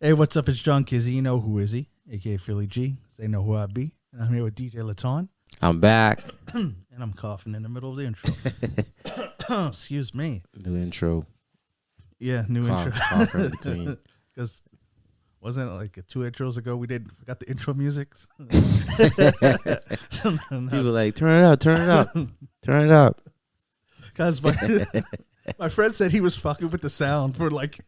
Hey, what's up? It's John Kizzy. You know who is he? AKA Philly G. They know who I be. And I'm here with DJ Laton. I'm back. And I'm coughing in the middle of the intro. Excuse me. New intro. Yeah, new intro. Cough in between. Because wasn't it like 2 intros ago we forgot the intro music? People like, turn it up, turn it up, turn it up. Because my friend said he was fucking with the sound for like,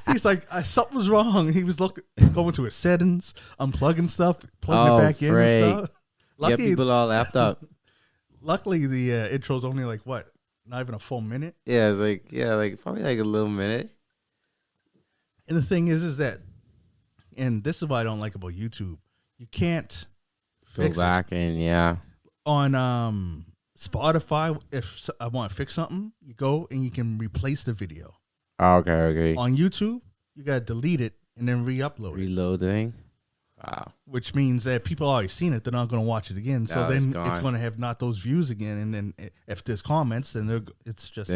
he's like, something was wrong. He was going to his settings, unplugging stuff, plugging it back in and stuff. Lucky, yeah, people all laughed up. Luckily, the intro's only like what? Not even a full minute. Yeah, it's like probably like a little minute. And the thing is that, and this is what I don't like about YouTube. You can't go back and on Spotify. If I want to fix something, you go and you can replace the video. Oh, okay. On YouTube, you gotta delete it and then re-upload it. Reloading. Wow. Which means that people already seen it, they're not going to watch it again. So then it's going to have not those views again. And then if there's comments, then they're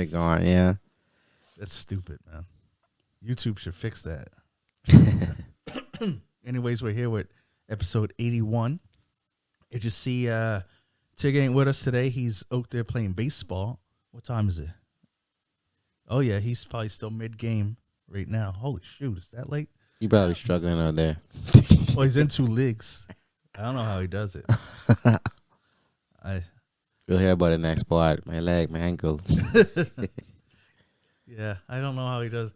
gone. Yeah, that's stupid, man. YouTube should fix that. Anyways, we're here with episode 81. You just see Tig ain't with us today. He's out there playing baseball. What time is it? Oh yeah, he's probably still mid-game right now. Holy shoot, is that late? You probably struggling out there. Well, he's in 2 leagues. I don't know how he does it. We'll hear about it next part. My leg, my ankle. Yeah, I don't know how he does.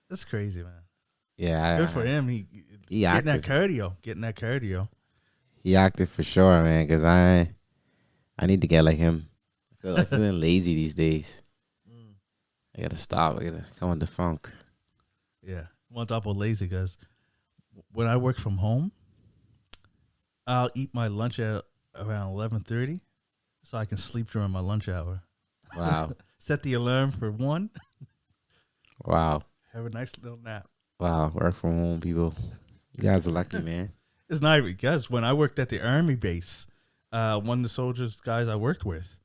That's crazy, man. Yeah, good for him. He getting that cardio. He active for sure, man. Because I need to get like him. I'm feeling lazy these days. I gotta stop. I gotta come on the funk. Yeah. On top of lazy, guys. When I work from home, I'll eat my lunch at around 11:30, so I can sleep during my lunch hour. Wow! Set the alarm for 1. Wow! Have a nice little nap. Wow! Work from home, people. You guys are lucky, man. It's not even because when I worked at the army base, one of the soldiers guys I worked with,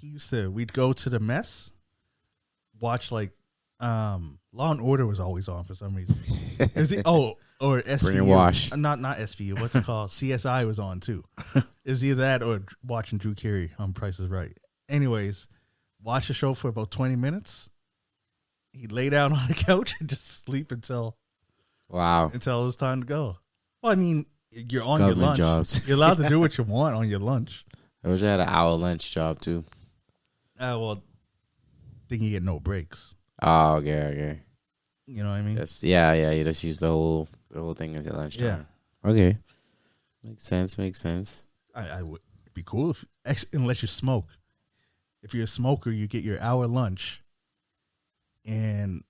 we'd go to the mess, watch like. Law and Order was always on for some reason. Or SVU. Brainwash. Not SVU. What's it called? CSI was on too. It was either that or watching Drew Carey on Price is Right. Anyways, watch the show for about 20 minutes. He'd lay down on the couch and just sleep until it was time to go. Well, I mean, you're on your lunch. Jobs. You're allowed to do what you want on your lunch. I wish I had an hour lunch job too. Well, then you get no breaks. Oh, okay. You know what I mean? You just use the whole thing as your lunchtime. Yeah. Okay. Makes sense. I would be cool unless you smoke. If you're a smoker, you get your hour lunch and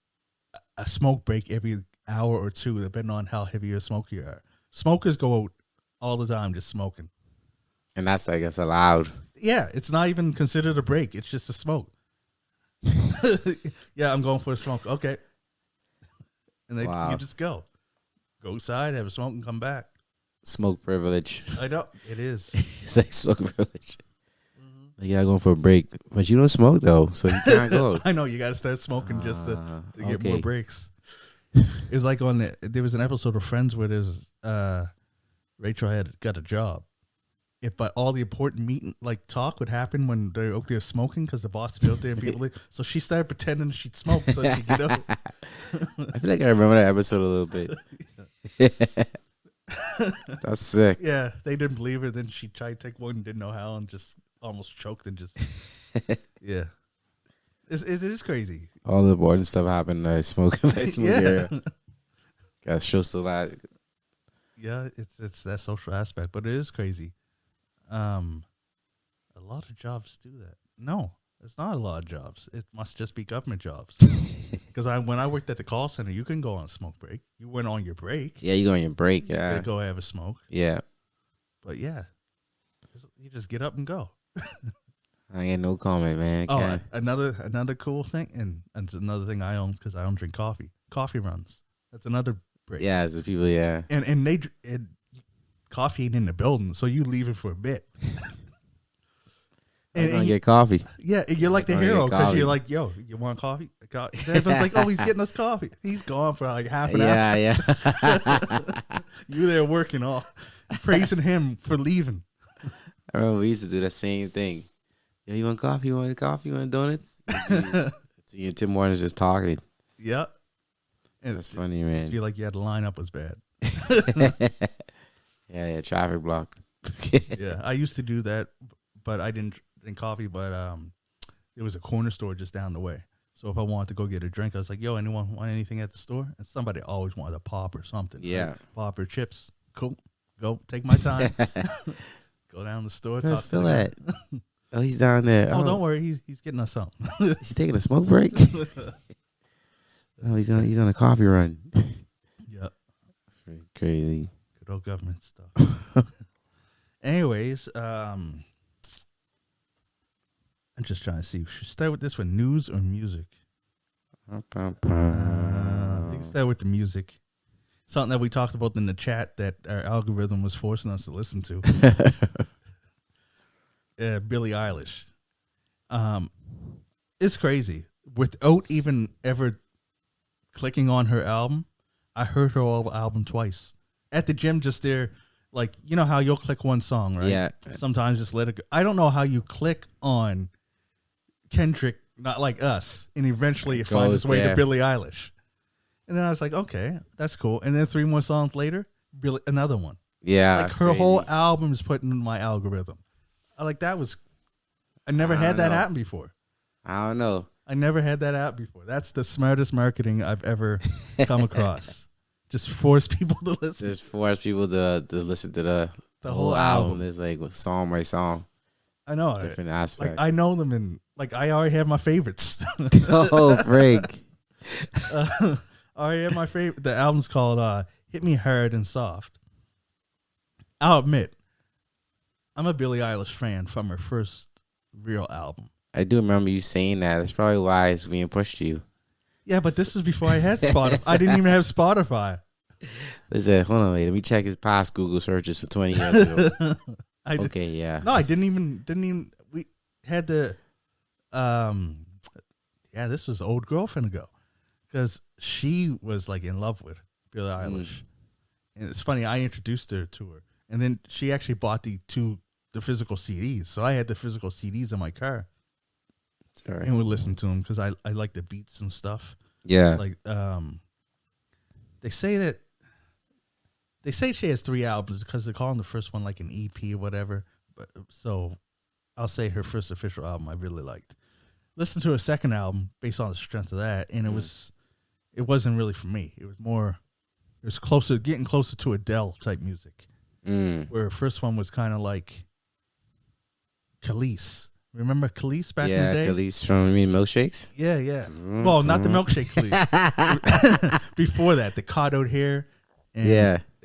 a smoke break every hour or 2, depending on how heavy a smoker you are. Smokers go out all the time just smoking. And that's, I guess, allowed. Yeah, it's not even considered a break. It's just a smoke. Yeah, I'm going for a smoke. Okay. And you just go outside, have a smoke, and come back. Smoke privilege. I know it is. It's like smoke privilege. Mm-hmm. Like, going for a break, but you don't smoke though, so you can't go. I know you got to start smoking just to get more breaks. It was like there was an episode of Friends where Rachel had got a job. But all the important talk would happen when they're out there smoking because the boss would be out there and people. So she started pretending she'd smoke so she'd get out. I feel like I remember that episode a little bit. That's sick. Yeah, they didn't believe her. Then she tried to take one, didn't know how, and just almost choked and just. Yeah, it is crazy. All the important stuff happened. Smoking area. Got show so that. Yeah, it's that social aspect, but it is crazy. A lot of jobs do that. No, it's not a lot of jobs. It must just be government jobs. Because when I worked at the call center, you couldn't go on a smoke break. You went on your break. Yeah, you go on your break. Yeah, you go have a smoke. Yeah, but yeah, you just get up and go. I get no comment, man. Another cool thing, and it's another thing I own because I don't drink coffee. Coffee runs. That's another break. Yeah, it's the people. Yeah, and coffee ain't in the building, so you leave it for a bit. And get coffee. Yeah, you're like the hero because you're like, yo, you want coffee? Everyone's like, oh, he's getting us coffee. He's gone for like half an hour. Yeah. You there working all praising him for leaving. I remember we used to do the same thing. Yo, you want coffee? You want coffee? You want donuts? So you and Tim Warner's just talking. Yep. And that's funny, man. I feel like you had to line up was bad. Yeah, traffic block. Yeah, I used to do that, but I didn't drink coffee. But there was a corner store just down the way. So if I wanted to go get a drink, I was like, yo, anyone want anything at the store? And somebody always wanted a pop or something. Yeah. Right? Pop or chips. Cool. Go. Take my time. Go down the store. Where's Phil at? Oh, he's down there. Oh, don't worry. He's getting us something. He's taking a smoke break? Oh, he's on a coffee run. Yep. Crazy. Good old government stuff. Anyways, I'm just trying to see. Should we start with this one, news or music? We can start with the music. Something that we talked about in the chat that our algorithm was forcing us to listen to. Billie Eilish. It's crazy. Without even ever clicking on her album, I heard her whole album twice. At the gym, just there, like, you know how you'll click one song, right? Yeah. Sometimes just let it go. I don't know how you click on Kendrick, not like us, and eventually it finds its way to Billie Eilish. And then I was like, okay, that's cool. And then 3 more songs later, another one. Yeah. Like her whole album is put in my algorithm. I never had that happen before. I don't know. I never had that happen before. That's the smartest marketing I've ever come across. Just force people to listen. Just force people to listen to the whole album. It's like song by song. I know. Different aspects. Like I know them and like I already have my favorites. Oh, break. I already have my favorite. The album's called Hit Me Hard and Soft. I'll admit, I'm a Billie Eilish fan from her first real album. I do remember you saying that. That's probably why it's being pushed to you. Yeah, but this is before I had Spotify. I didn't even have Spotify. Listen, hold on, wait. Let me check his past Google searches for 20 years ago. Okay, yeah. No, I didn't even. We had the, this was old girlfriend ago, because she was like in love with Billie Eilish, and it's funny. I introduced her to her, and then she actually bought the physical CDs. So I had the physical CDs in my car. Sorry. And we listened to them because I like the beats and stuff. Yeah. Like they say she has 3 albums because they're calling the first one like an EP or whatever. But so I'll say her first official album I really liked. Listened to her second album based on the strength of that, and it wasn't really for me. It was getting closer to Adele type music. Where her first one was kind of like Khalees. Remember Khalees back in the day? Yeah, Khalees from Milkshakes? Yeah. Well, not the milkshake Khalees. Before that, the carded hair. And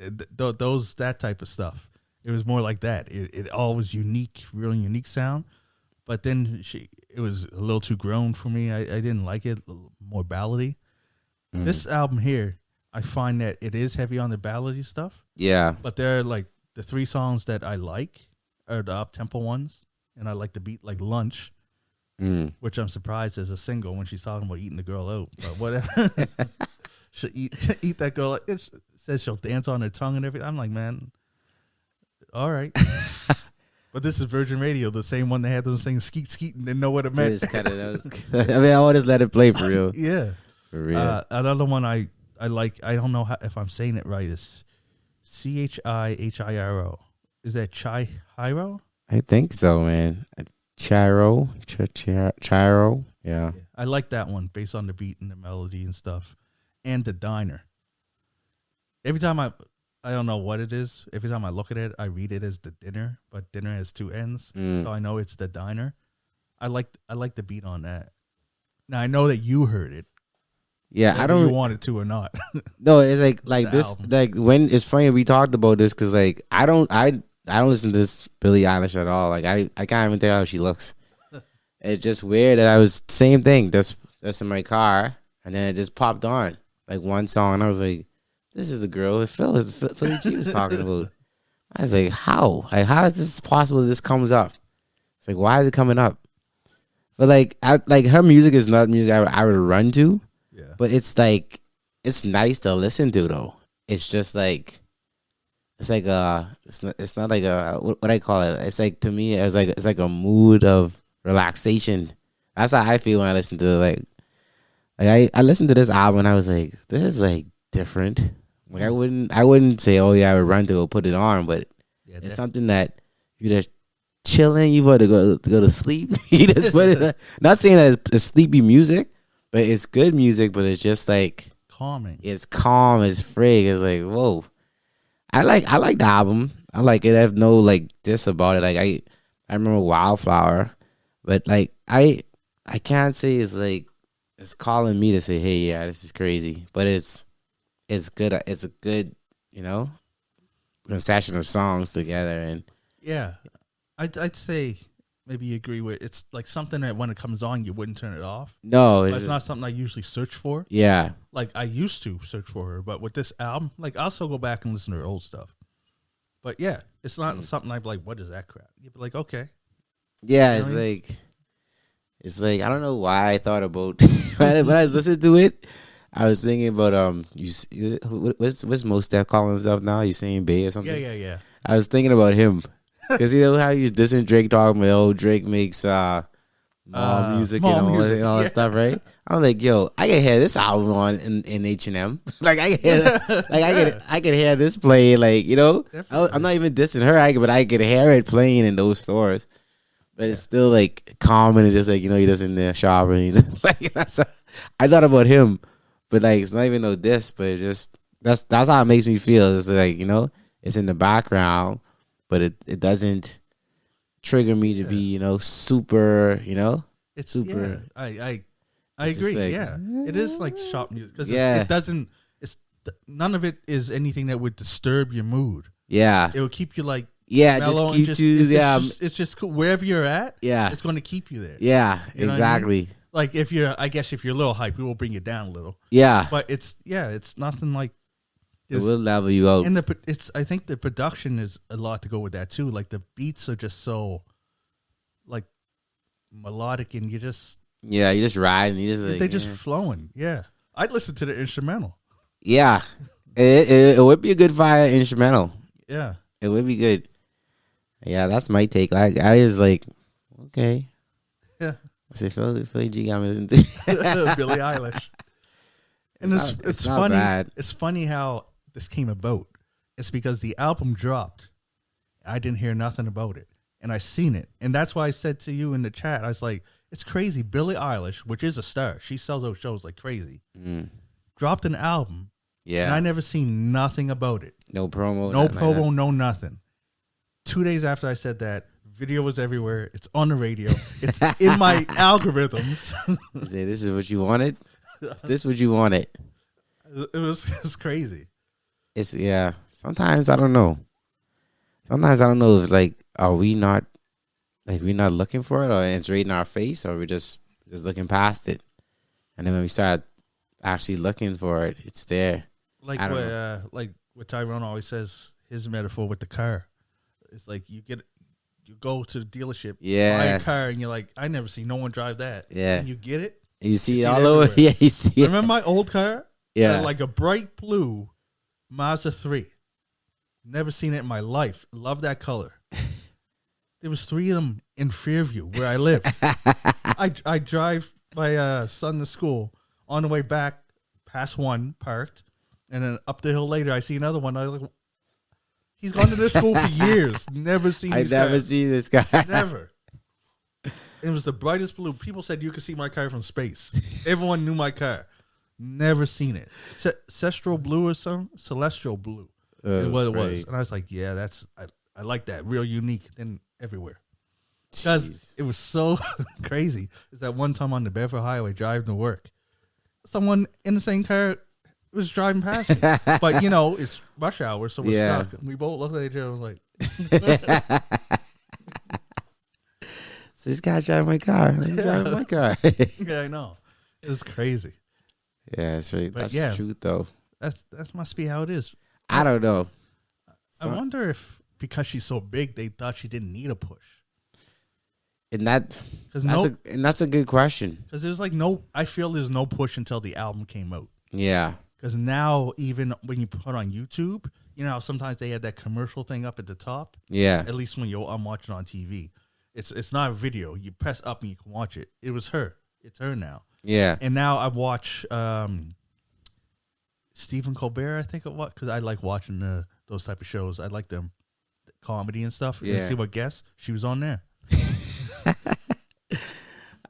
that type of stuff. It was more like that. It all was unique, really unique sound. But then it was a little too grown for me. I didn't like it. A little more ballady. This album here, I find that it is heavy on the ballady stuff. Yeah. But there are like the 3 songs that I like are the up-tempo ones. And I like the beat like Lunch, which I'm surprised as a single when she's talking about eating the girl out. But whatever. She'll eat that girl. It says she'll dance on her tongue and everything. I'm like, man, all right. But this is Virgin Radio, the same one that had them saying skeet skeet and didn't know what it meant. I alwauld just let it play for real. Yeah. For real. Another one I like, I don't know if I'm saying it right, is Chihiro. Is that Chihiro? I think so, man. Chiro. Yeah. I like that one based on the beat and the melody and stuff. And the Diner. Every time I don't know what it is. Every time I look at it, I read it as the dinner, but dinner has 2 N's. So I know it's the Diner. I like the beat on that. Now I know that you heard it. Yeah, I don't. You wanted to or not? No, it's like this. Album. Like when it's funny we talked about this because like I don't listen to this Billie Eilish at all. Like I can't even tell how she looks. It's just weird that I was same thing. That's in my car, and then it just popped on like one song, and I was like, "This is the girl that Philly G was talking about." I was like, "How? Like how is this possible? That this comes up? It's like why is it coming up?" But like, her music is not music I would run to. Yeah. But it's like, it's nice to listen to though. It's just like, it's like it's not like a what I call it. It's like, to me, it's like a mood of relaxation. That's how I feel when I listen to I listened to this album and I was like, this is like different. Like I wouldn't say, oh yeah, I would run to go put it on, but Yeah, it's something that you just chilling, you want to go to sleep. You just put it. Not saying that it's sleepy music, but it's good music. But it's just like calming. it's calm as frig. It's like, whoa. I like the album. I like it. I have no like diss about it. Like I remember Wildflower, but like I can't say it's like it's calling me to say, hey, yeah, this is crazy. But it's good. It's a good, session of songs together. And Yeah, I'd say maybe you agree with it's like something that when it comes on you wouldn't turn it off. no, But it's not something I usually search for. yeah. Like I used to search for her, but with this album, like I'll still go back and listen to her old stuff. But yeah, it's not something I'm like, what is that crap? You'd be like, okay. Yeah, You know it's what I mean? like I don't know why I thought about when I was listening to it. I was thinking about what's Mos Def calling himself now? You saying Bay or something? Yeah. I was thinking about him because you know how you dissing Drake, talking about, oh, Drake makes mall music mall and music, all that yeah. stuff, right? I was like, yo, I can hear this album on in H&M. Like I can hear, I can hear this playing, like, Definitely. I'm not even dissing her, but I could hear it playing in those stores. But it's still like calm and just like, he does in there shopping. Like I thought about him, but like it's not even no diss, but it's just that's how it makes me feel. It's like, it's in the background, but it doesn't trigger me to be, super, It's super. Yeah, I It's just agree. like, Yeah, it is like shop music because Yeah. it doesn't. It's none of it is anything that would disturb your mood. Yeah. It will keep you like Yeah, mellow just and keep you, it's just cool. Wherever you're at, yeah. it's going to keep you there. Yeah, You know what I exactly. mean? Like if I guess if you're a little hype, it will bring you down a little. Yeah. But it's nothing like. It will level you out. And I think the production is a lot to go with that too. Like the beats are just so, like, melodic, and you just ride and you just like, they're just flowing. Yeah, I'd listen to the instrumental. yeah. It would be a good fire instrumental. Yeah, It would be good. Yeah, that's my take. I was like, okay. yeah. I said, Philly G got me listening to Billie Eilish. And it's not funny. bad. It's funny how this came about. It's because the album dropped. I didn't hear nothing about it, and I seen it, and that's why I said to you in the chat, I was like, "It's crazy." Billie Eilish, which is a star, she sells out shows like crazy. Dropped an album, Yeah. and I never seen nothing about it. No promo. No nothing like promo, no nothing. 2 days after I said that, video was everywhere. It's on the radio. It's in my algorithms. that. Say, this is what you wanted? Is this what you wanted? It was crazy. Yeah. Sometimes I don't know. Sometimes I don't know if like are we not looking for it, or it's right in our face, or we're just looking past it. And then when we start actually looking for it, it's there. Like what Tyrone always says, his metaphor with the car. It's like you go to the dealership, buy a car, and you're like, I never see no one drive that. Yeah. And you get it. You see it it all over. everywhere. Yeah, you see it. Remember my old car? Yeah. Like a bright blue Mazda 3. Never seen it in my life. Love that color. There was 3 of them in Fairview where I lived. I drive my son to school. On the way back, past one, parked. And then up the hill later, I see another one. I like, he's gone to this school for years. Never seen these never cars. seen this guy. Never. It was the brightest blue. People said you could see my car from space. Everyone knew my car. Never seen it. Celestial blue or something? Celestial blue. Is what it was. And I was like, yeah, I like that. Real unique. Then everywhere. Because it was so crazy. Is that one time on the Bedford Highway driving to work, someone in the same car was driving past me. But, it's rush hour, so we're stuck. And we both looked at each other and was like... So this guy driving my car. Driving my car. Yeah, I know. It was crazy. Yeah, that's right. But That's yeah. the truth, though. That must be how it is. I don't know. I wonder if because she's so big, they thought she didn't need a push. And that's a good question. Because there's like I feel there's no push until the album came out. Yeah. Because now even when you put on YouTube, you know how sometimes they had that commercial thing up at the top. Yeah. At least when I'm watching on TV, it's not a video. You press up and you can watch it. It was her. It's her now. Yeah. And now I watch Stephen Colbert. I think it was because I like watching those type of shows. I like them comedy and stuff. Yeah. And see what guest she was on there.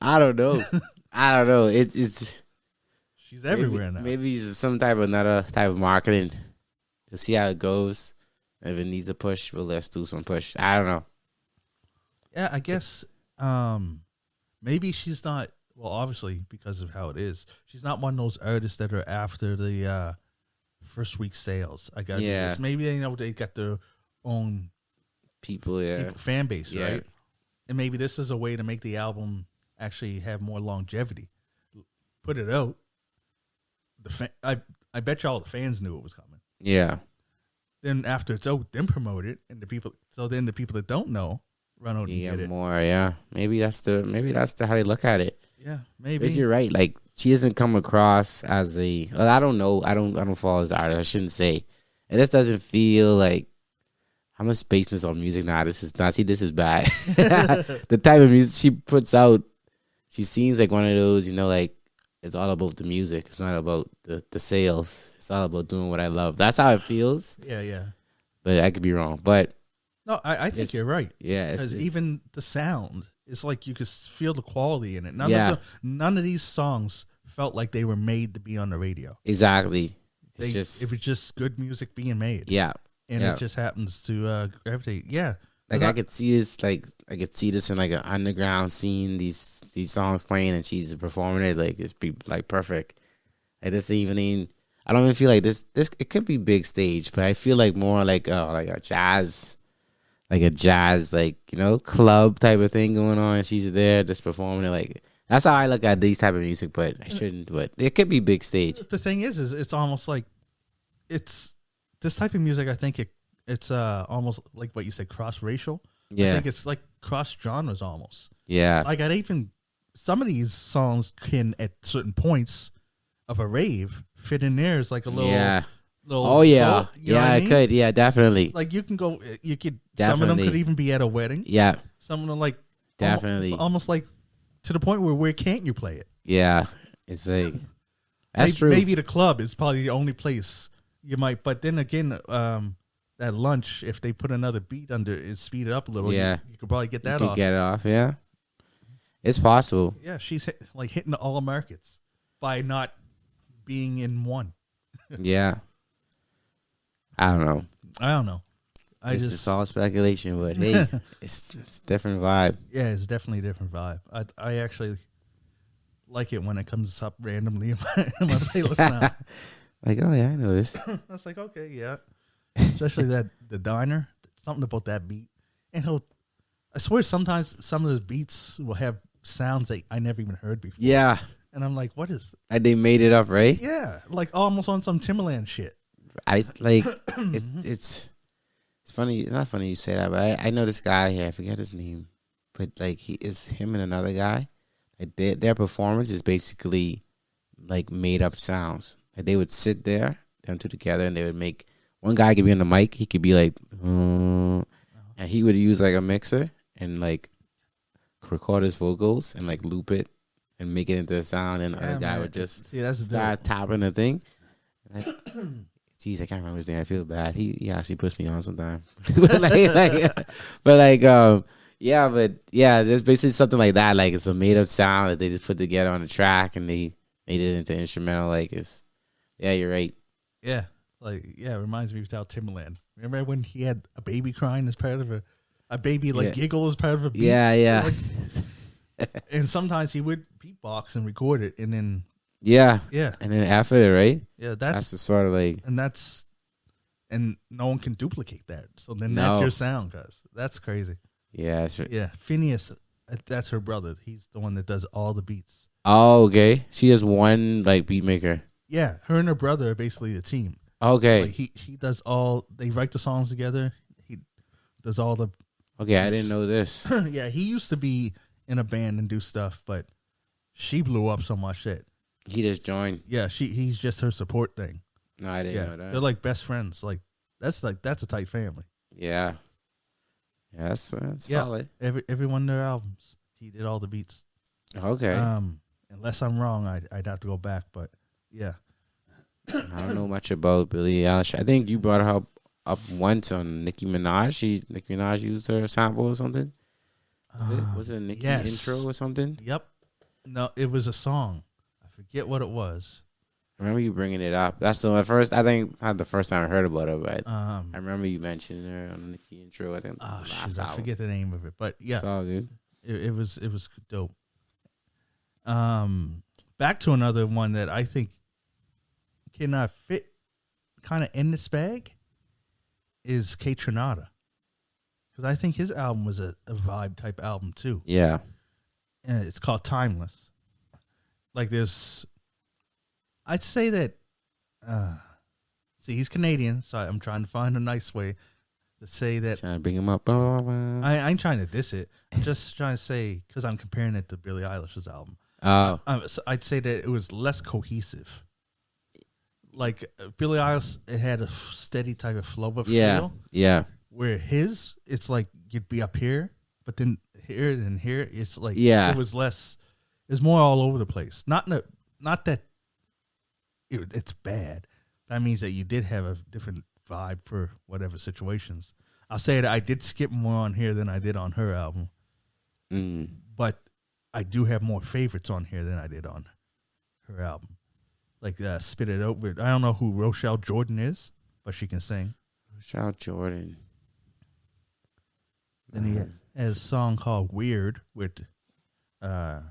I don't know. It's she's everywhere now. Maybe it's some another type of marketing to see how it goes. If it needs a push, well, let's do some push. I don't know. Yeah, I guess maybe she's not. Well, obviously because of how it is, she's not one of those artists that are after the first week sales. I got this. Maybe they got their own people, fan base, right? And maybe this is a way to make the album actually have more longevity. Put it out. I bet you all the fans knew it was coming. Yeah. Then after it's out, then promote it, and the people that don't know run out and get it. More, yeah. Maybe that's the how they look at it. Yeah, maybe. Because you're right. Like she doesn't come across as I don't know. I don't follow this artist. I shouldn't say. It just doesn't feel like I'm just basing this on music now. This is bad. The type of music she puts out, she seems like one of those, like it's all about the music. It's not about the sales. It's all about doing what I love. That's how it feels. Yeah. But I could be wrong. But no, I think you're right. Yeah. Because even the sound, it's like you could feel the quality in it. None of these songs felt like they were made to be on the radio. Exactly. It was just good music being made. Yeah. And it just happens to gravitate. Yeah. Like I could see this, in like an underground scene. These songs playing, and she's performing it. Like it's perfect. Like this evening, I don't even feel like this. It could be big stage, but I feel like more like a jazz, club type of thing going on. And she's there just performing it. Like that's how I look at these type of music. But I shouldn't. But it could be big stage. The thing is it's almost like it's this type of music. I think it's almost like what you said, cross-racial. Yeah. I think it's like cross-genres almost. Yeah. Like some of these songs can, at certain points of a rave, fit in there as like a little... Yeah. Oh, yeah. It could. Yeah, definitely. Like some of them could even be at a wedding. Yeah. Some of them like... Definitely. Almost like to the point where can't you play it? Yeah. It's like... That's true. Maybe the club is probably the only place you might... But then again... at lunch, if they put another beat under it, speed it up a little, you could probably get that off. Get it off, yeah. It's possible. Yeah, she's hitting all markets by not being in one. Yeah. I don't know. It's just all speculation, but hey, it's a different vibe. Yeah, it's definitely a different vibe. I actually like it when it comes up randomly in my playlist now. Like, oh yeah, I know this. I was like, okay, yeah. Especially the diner, something about that beat, and I swear sometimes some of those beats will have sounds that I never even heard before. Yeah, and I'm like, what is? Like they made it up, right? Yeah, like almost on some Timberland shit. I like it's funny. It's not funny you say that, but I know this guy here. I forget his name, but like him and another guy. Like their performance is basically like made up sounds. Like they would sit there, them two together, and they would make. One guy could be on the mic. He could be like, and he would use like a mixer and like record his vocals and like loop it and make it into a sound. And the other guy would just start tapping the thing. Jeez, I can't remember his name. I feel bad. He actually puts me on sometimes. But there's basically something like that. Like it's a made up sound that they just put together on the track and they made it into instrumental. Like you're right. Yeah. It reminds me of Timberland. Remember when he had a baby crying as part of a baby giggle as part of a beat? Yeah. And sometimes he would beatbox and record it, and then and then after it, right? Yeah, that's the sort of like, and no one can duplicate that. So then that's your sound, guys. That's crazy. Yeah, that's right. Yeah, Phineas, that's her brother. He's the one that does all the beats. Oh, okay. She has one like beat maker. Yeah, her and her brother are basically a team. Okay. Like he does all. They write the songs together. He does all the. Okay, beats. I didn't know this. Yeah, he used to be in a band and do stuff, but she blew up so much that He just joined. yeah, he's just her support thing. No, I didn't know that. They're like best friends. That's a tight family. Yeah. Yeah, that's solid. Every one of their albums, he did all the beats. Okay. Unless I'm wrong, I'd have to go back, but yeah. I don't know much about Billie Eilish. I think you brought her up once on Nicki Minaj. Nicki Minaj used her sample or something. Was it a Nicki intro or something? Yep. No, it was a song. I forget what it was. I remember you bringing it up. That's the first. I think not the first time I heard about her, but I Um, remember you mentioning her on the Nicki intro. I think. I forget the name of it, but yeah, It's all good. it was dope. Back to another one that I think cannot fit kind of in this bag is K Tronada, because I think his album was a vibe type album too. Yeah. And it's called Timeless. Like there's, I'd say that. See, he's Canadian, so I'm trying to find a nice way to say that. Trying to bring him up. I ain't trying to diss it. I'm just trying to say, because I'm comparing it to Billie Eilish's album. Oh. So I'd say that it was less cohesive. Like Billie Eilish, it had a steady type of flow of feel. Yeah. Where his, it's like you'd be up here, but then here and here, it's like it was less. It was more all over the place. Not that it's bad. That means that you did have a different vibe for whatever situations. I'll say that I did skip more on here than I did on her album. But I do have more favorites on here than I did on her album. Like Spit It Out. I don't know who Rochelle Jordan is, but she can sing. Rochelle Jordan. Then he has a song called Weird with Burand.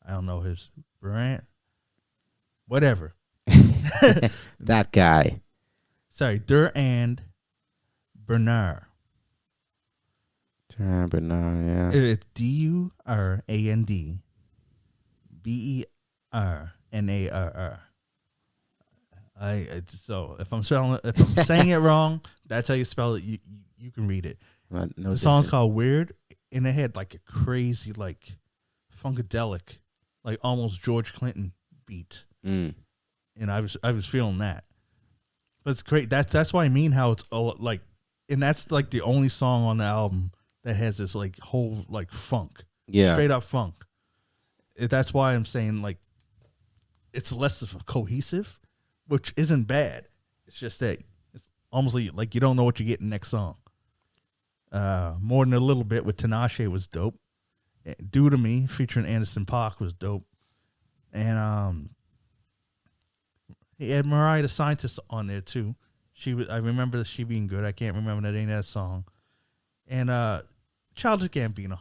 I don't know his Burand. Whatever. That guy. Sorry, Durand Bernard. Bernard, yeah. It's Durand Bernarr. So if I'm saying it wrong, that's how you spell it. You can read it. The song's called Weird, and it had like a crazy like funkadelic, like almost George Clinton beat. And I was feeling that. But it's great. That's what I mean. How it's like, and that's like the only song on the album that has this like whole like funk, straight up funk. That's why I'm saying like it's less of a cohesive, which isn't bad. It's just that it's almost like you don't know what you get in the next song. More Than a Little Bit with Tinashe was dope. Due to Me featuring Anderson .Paak was dope, and he had Mariah the Scientist on there too. I remember she being good. I can't remember the name of that song. And Childish Gambino,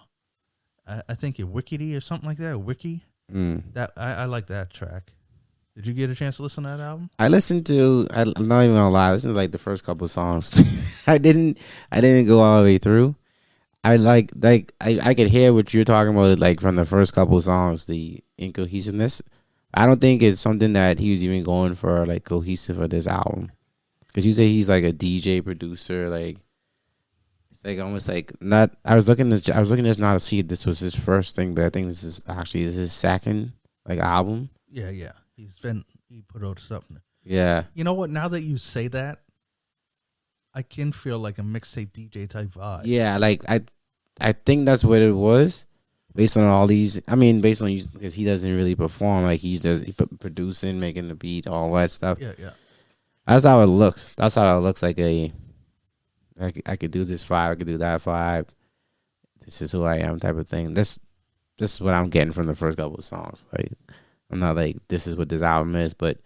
I think it Wickedy or something like that. Wiki. That I like that track. Did you get a chance to listen to that album? I listened to. I'm not even gonna lie. I listened to like the first couple of songs. I didn't go all the way through. I could hear what you're talking about, like from the first couple of songs, the incohesiveness. I don't think it's something that he was even going for, like cohesive for this album. Because you say he's like a DJ producer, like it's like almost like not. I was looking at this now to see if this was his first thing, but I think this is his second like album. Yeah. He put out something. Yeah. You know what? Now that you say that, I can feel like a mixtape DJ type vibe. Yeah, like I think that's what it was, based on all these. I mean, based on because he doesn't really perform, like he producing, making the beat, all that stuff. Yeah. That's how it looks. That's how it looks like I could do this vibe, I could do that vibe. This is who I am, type of thing. This is what I'm getting from the first couple of songs. Like I'm not like this is what this album is, but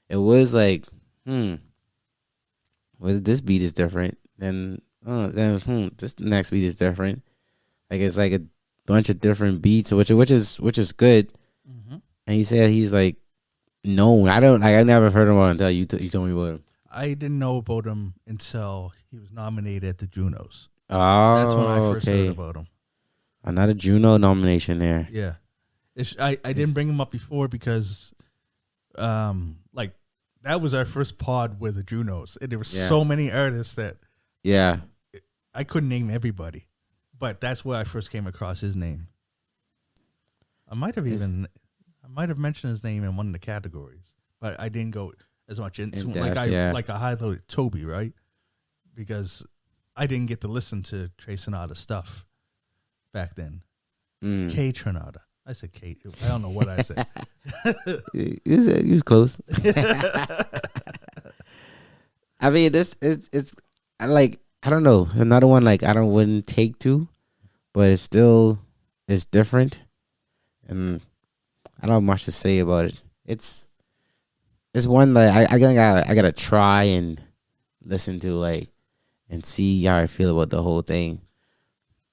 it was like, well, this beat is different. Then this next beat is different. Like it's like a bunch of different beats, which is good. Mm-hmm. And he said he's like known. I never heard of him until you told me about him. I didn't know about him until he was nominated at the Junos. Oh, that's when I first heard about him. Another Juno nomination there. Yeah, I didn't bring him up before because, like that was our first pod with the Junos, and there were so many artists that Yeah. I couldn't name everybody, but that's where I first came across his name. I might have mentioned his name in one of the categories, but I didn't go as much into it. Like I highlighted Toby, right? Because I didn't get to listen to Trey Sonata stuff back then. K Tronada. I said Kate. I don't know what I said. You was close. I mean, it's like, I don't know. Another one like I wouldn't take to, but it's different, and I don't have much to say about it. It's one that I gotta try and listen to, like, and see how I feel about the whole thing.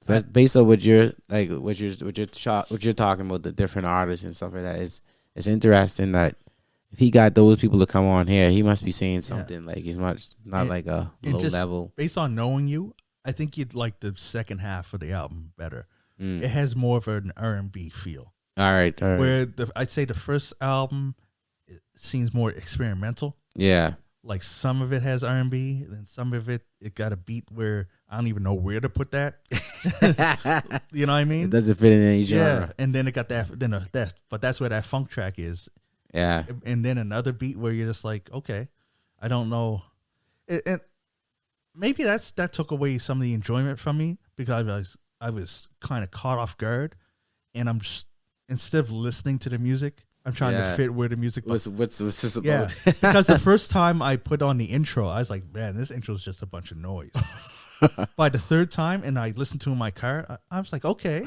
So based on what you're talking about, the different artists and stuff like that, it's interesting that if he got those people to come on here, he must be saying something like he's not like a low level. Based on knowing you, I think you'd like the second half of the album better. It has more of an R&B feel. All right. Where I'd say the first album seems more experimental. Yeah. Like some of it has R&B, and some of it got a beat where I don't even know where to put that. You know what I mean? It doesn't fit in any genre. Yeah, and then it got that, but that's where that funk track is. Yeah, and then another beat where you're just like, okay, I don't know, and maybe that took away some of the enjoyment from me because I was kind of caught off guard, and I'm just, instead of listening to the music, I'm trying to fit where the music was. What's this about? Yeah, because the first time I put on the intro, I was like, man, this intro is just a bunch of noise. By the third time, and I listened to it in my car, I was like, okay,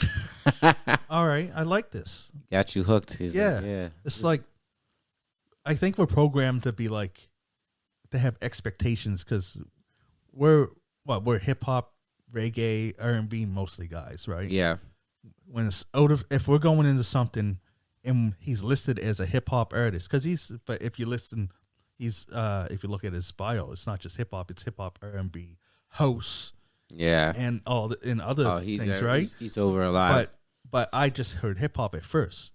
all right, I like this. Got you hooked. Yeah. It's like, I think we're programmed to be like, to have expectations because we're hip hop, reggae, R&B mostly guys, right? Yeah. When it's if we're going into something and he's listed as a hip hop artist, but if you listen, if you look at his bio, it's not just hip hop, it's hip hop, R&B, house, and other things, right? He's over a lot. But I just heard hip hop at first,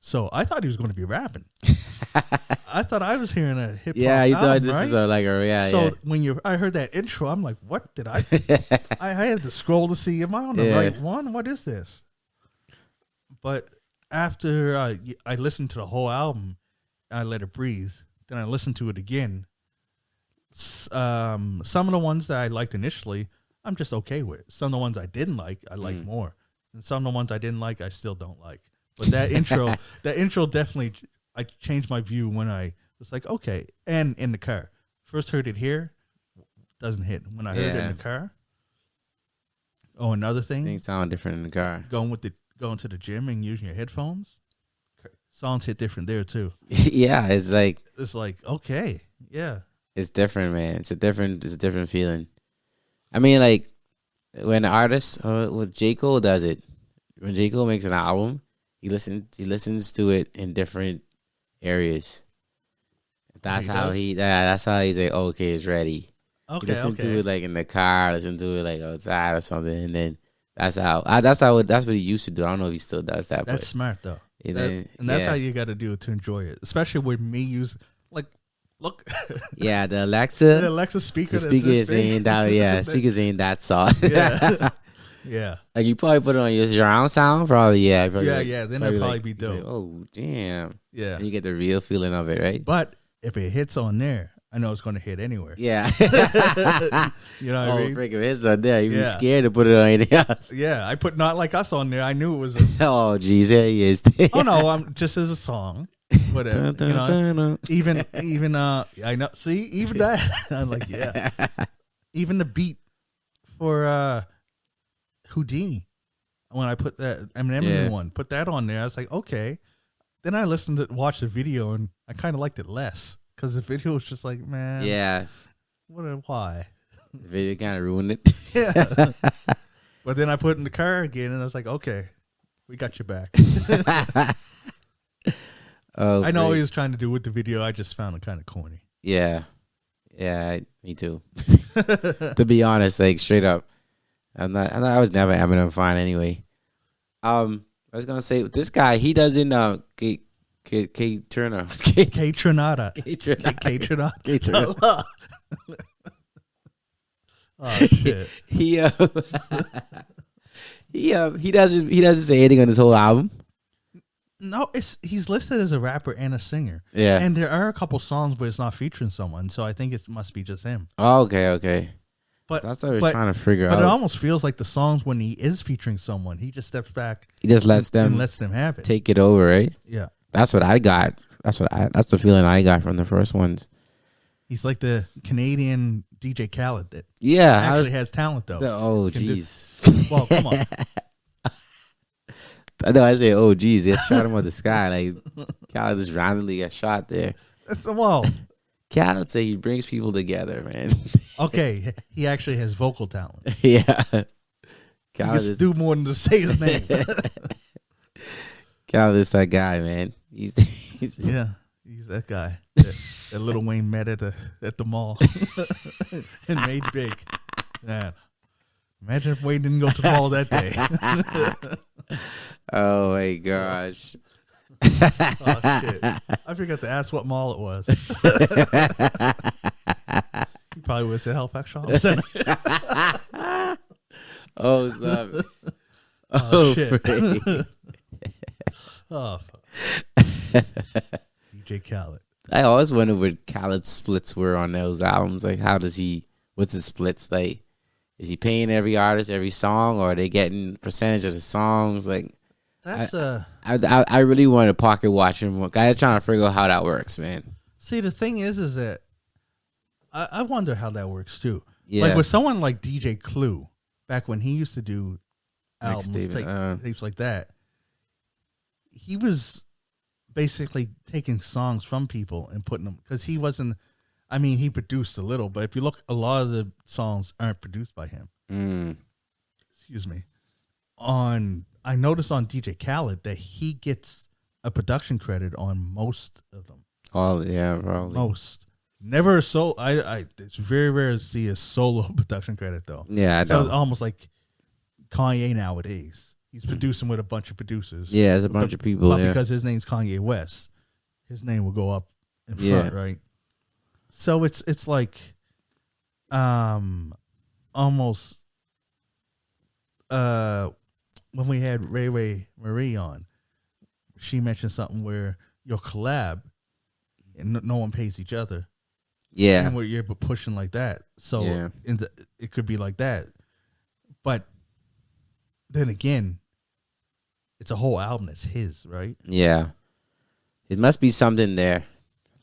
so I thought he was going to be rapping. I thought I was hearing a hip hop. Yeah, you thought this right? is So when I heard that intro, I'm like, what did I? I had to scroll to see, am I on the right one? What is this? But after I listened to the whole album, I let it breathe. Then I listened to it again. Some of the ones that I liked initially, I'm just okay with. Some of the ones I didn't like, I like more. And some of the ones I didn't like, I still don't like. But that intro definitely, I changed my view when I was like, okay. And in the car. First heard it here, doesn't hit. When I heard it in the car. Oh, another thing. Things sound different in the car. Going to the gym and using your headphones. Songs hit different there too. Yeah, it's like okay, yeah. It's different, man. It's a different feeling. I mean, like when the artist, when J. Cole does it, when J. Cole makes an album, he listens to it in different areas. That's how he's like, okay, it's ready. Okay, he listen to it like in the car, listen to it like outside or something, and then that's what he used to do. I don't know if he still does that. That's smart though. That's how you got to do it to enjoy it, especially with me look. Yeah, the Alexa speaker. The speakers ain't that. Yeah, speakers ain't that soft. Yeah, yeah. Like you probably put it on your surround sound, probably. Yeah, yeah. Then that'd probably be dope. Like, oh damn. Yeah, and you get the real feeling of it, right? But if it hits on there, I know it's going to hit anywhere. Yeah. You know what I mean? Freaking hits on there. You'd be scared to put it on anything else. Yeah, I put Not Like Us on there. I knew it was. Oh, geez, there he is. Oh no, I'm just as a song. Whatever. You know, even I know. See, even that. I'm like, yeah. Even the beat for Houdini. When I put that Eminem one, put that on there, I was like, okay. Then I watched the video, and I kind of liked it less because the video was just like, man, yeah, why? The video kind of ruined it. Yeah. But then I put it in the car again, and I was like, okay, we got you back. Oh, I know what he was trying to do with the video. I just found it kind of corny. Yeah, me too. To be honest, like straight up, I was never Eminem fan anyway. I was gonna say this guy, he doesn't K Turner. K Tronada. K Tronada. Oh shit. he doesn't say anything on this whole album. No, he's listed as a rapper and a singer. Yeah. And there are a couple songs where it's not featuring someone, so I think it must be just him. Oh, okay. But that's what I was trying to figure out. But it almost feels like the songs when he is featuring someone, he just steps back. He just lets them have it. take it over, right? Yeah. That's what I got. That's the feeling I got from the first ones. He's like the Canadian DJ Khaled that actually has talent though. Oh jeez. Well, come on. I know I say, oh geez, they shot him out the sky. Like Khaled just randomly got shot there. Well, Khaled say he brings people together, man. Okay, he actually has vocal talent. Yeah. Khaled he can do more than to say his name. Khaled is that guy, man. He's that guy that Lil Wayne met at the mall and made big. Man, imagine if Wayne didn't go to the mall that day. Oh my gosh. Oh shit! I forgot to ask what mall it was. You probably would have said Halifax Shopping Center. Oh, stop it. Oh shit! Oh, fuck. DJ Khaled. I always wonder what Khaled's splits were on those albums. Like, what's his splits like? Is he paying every artist every song, or are they getting percentage of the songs? Like, I really want to pocket watch him. I'm trying to figure out how that works, man. See, the thing is that I wonder how that works too. Yeah. Like with someone like DJ Clue, back when he used to do albums, tapes like that, he was basically taking songs from people and putting them, because he wasn't. I mean, he produced a little, but if you look, a lot of the songs aren't produced by him. Excuse me. I noticed on DJ Khaled that he gets a production credit on most of them. Oh yeah, probably most. Never a solo. It's very rare to see a solo production credit though. Yeah, so it's almost like Kanye nowadays. He's producing with a bunch of producers. Yeah, it's a bunch of people. But because his name's Kanye West, his name will go up in front, right? So it's like, almost, when we had Ray Marie on, she mentioned something where your collab and no one pays each other. Yeah, and where you're pushing like that. So it could be like that, but then again, it's a whole album that's his, right? Yeah, it must be something there.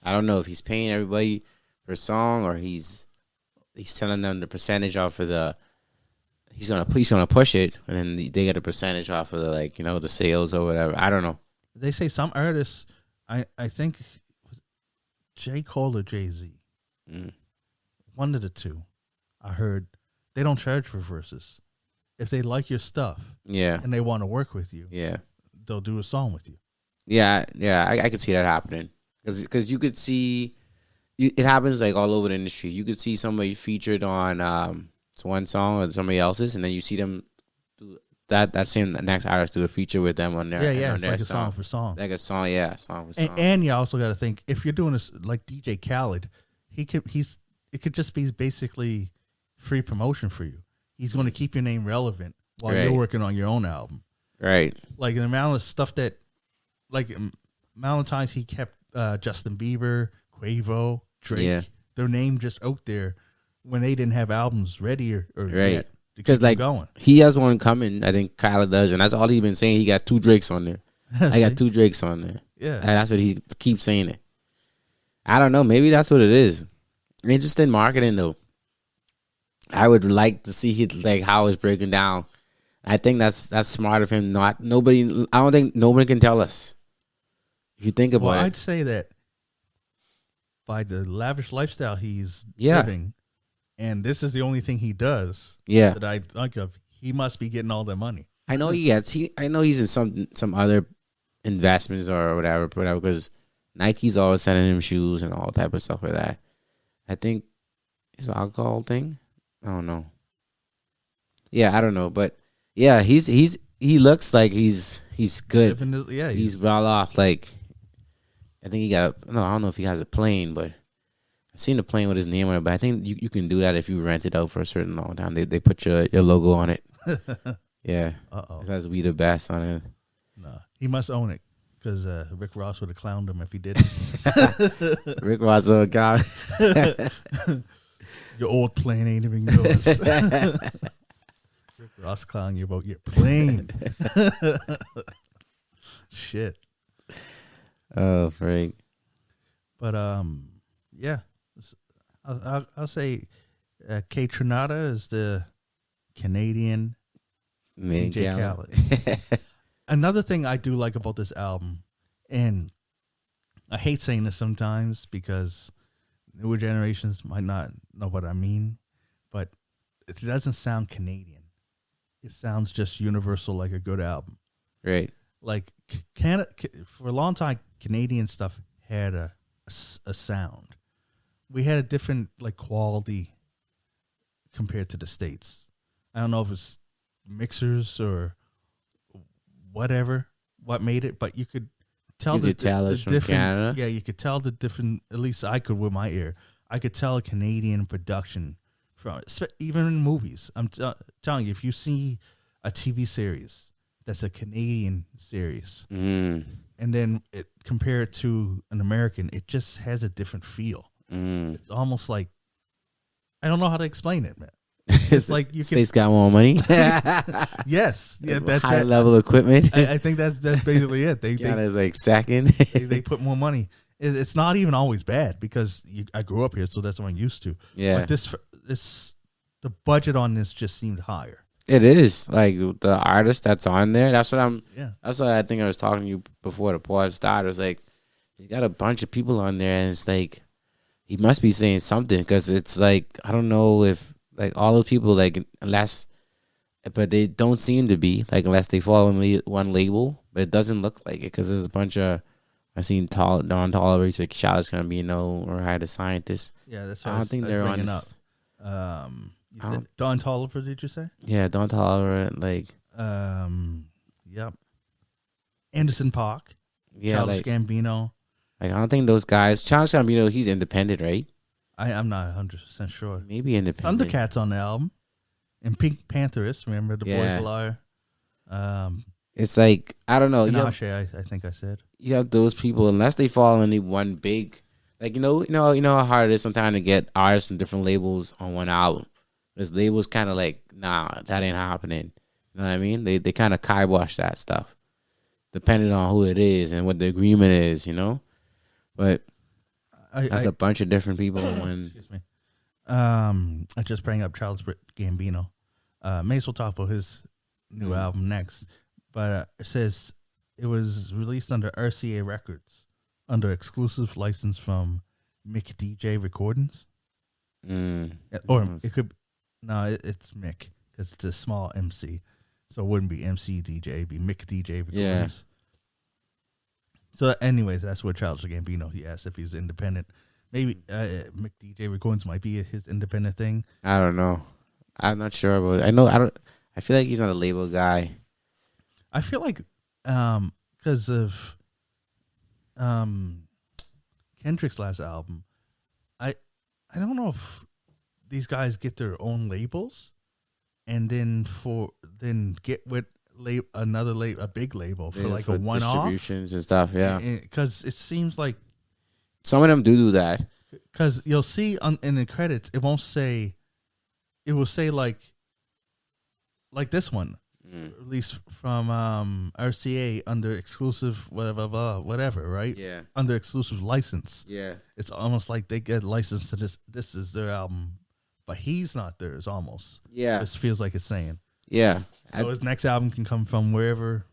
I don't know if he's paying everybody for a song, or he's telling them the percentage off of the. He's gonna push it, and then they get a percentage off of the the sales or whatever. I don't know. They say some artists, I think, J. Cole or Jay-Z, one of the two, I heard, they don't charge for verses. If they like your stuff, and they want to work with you, they'll do a song with you. Yeah, I could see that happening, because you could see it happens like all over the industry. You could see somebody featured on one song or somebody else's, and then you see them do that next artist do a feature with them on their it's like a song for song, like a song, song for song. And you also got to think, if you're doing this like DJ Khaled, it could just be basically free promotion for you. He's going to keep your name relevant while you're working on your own album, right? Like the amount of stuff that, like amount of times he kept Justin Bieber, Quavo, Drake, their name just out there when they didn't have albums ready or yet. Because he has one coming, I think Khaled does, and that's all he's been saying. He got 2 Drakes on there. I got 2 Drakes on there. Yeah, and that's what he keeps saying it. I don't know. Maybe that's what it is. Interesting marketing though. I would like to see how it's breaking down. I think that's smart of him. I don't think nobody can tell us. If you think about it, I'd say that by the lavish lifestyle he's living, and this is the only thing he does. That I think of. He must be getting all the money. I know he gets. I know he's in some other investments or whatever. Because Nike's always sending him shoes and all type of stuff like that. I think it's an alcohol thing. I don't know. Yeah, I don't know, but yeah, he looks like he's good. He's well off. Like, I think I don't know if he has a plane, but I seen the plane with his name on it, but I think you can do that if you rent it out for a certain long time. They put your logo on it. Yeah. It has "We the Best" on it. No, he must own it because Rick Ross would have clowned him if he didn't. Rick Ross, oh God. Your old plane ain't even yours. Rick Ross clowning you about your plane. Shit. Oh, freak. But yeah, I'll say Kate Trinata is the Canadian DJ Khaled. Another thing I do like about this album, and I hate saying this sometimes because newer generations might not know what I mean, but it doesn't sound Canadian. It sounds just universal, like a good album. Right. Like Canada, for a long time, Canadian stuff had a sound. We had a different like quality compared to the States. I don't know if it's mixers or whatever what made it, but you could tell the different. Canada. Yeah, you could tell the different. At least I could with my ear. I could tell a Canadian production from it, even in movies. I'm telling you, if you see a TV series that's a Canadian series, and then compare it to an American, it just has a different feel. It's almost like, I don't know how to explain it, man. It's like you States got more money. Yes, yeah, that high level equipment. I think that's basically it. They is like second. they put more money. It's not even always bad because I grew up here, so that's what I'm used to. Yeah, but the budget on this just seemed higher. It is like the artist that's on there. That's what I'm. Yeah, that's what I think I was talking to you before the pod started. It's like he's got a bunch of people on there, and it's like he must be saying something because it's like I don't know if like all those people like but they don't seem to be like unless they follow one label. But it doesn't look like it because there's a bunch of I seen Don Tolliver, like Childish Gambino or High the Scientist. Yeah, that's what I don't think they're on this. Up. You said Don Tolliver, did you say? Yeah, Don Tolliver, like yep. Anderson .Paak. Yeah, Childish Gambino. Like I don't think those guys. Childish Gambino, he's independent, right? I'm not 100% sure. Maybe independent. Thundercats on the album, and Pink Pantherist. Remember the Boys a Liar? It's like I don't know. Tinashe, I think I said. You have those people unless they fall into one big, like you know how hard it is sometimes to get artists from different labels on one album. Because labels kind of like, nah, that ain't happening. You know what I mean? They kind of kibosh that stuff, depending on who it is and what the agreement is, you know. But that's a bunch of different people. Excuse me. I just bring up Childish Gambino. May as well talk about his new album next. But it says it was released under RCA Records, under exclusive license from Mick DJ Recordings. Or it could, it's Mick because it's a small MC, so it wouldn't be MC DJ, it'd be Mick DJ Recordings. Yeah. So, anyways, that's what Childish Gambino. He asked if he was independent. Maybe Mick DJ Recordings might be his independent thing. I don't know. I'm not sure about it. I feel like he's not a label guy. I feel like because of Kendrick's last album, I don't know if these guys get their own labels and then get with a big label for like a one-off distributions and stuff. Yeah, because it seems like some of them do that. Because you'll see in the credits, it will say like this one. Released from RCA under exclusive whatever, right? Yeah. Under exclusive license. Yeah. It's almost like they get licensed to this is their album, but he's not theirs almost. Yeah. This feels like it's saying. Yeah. So his next album can come from wherever.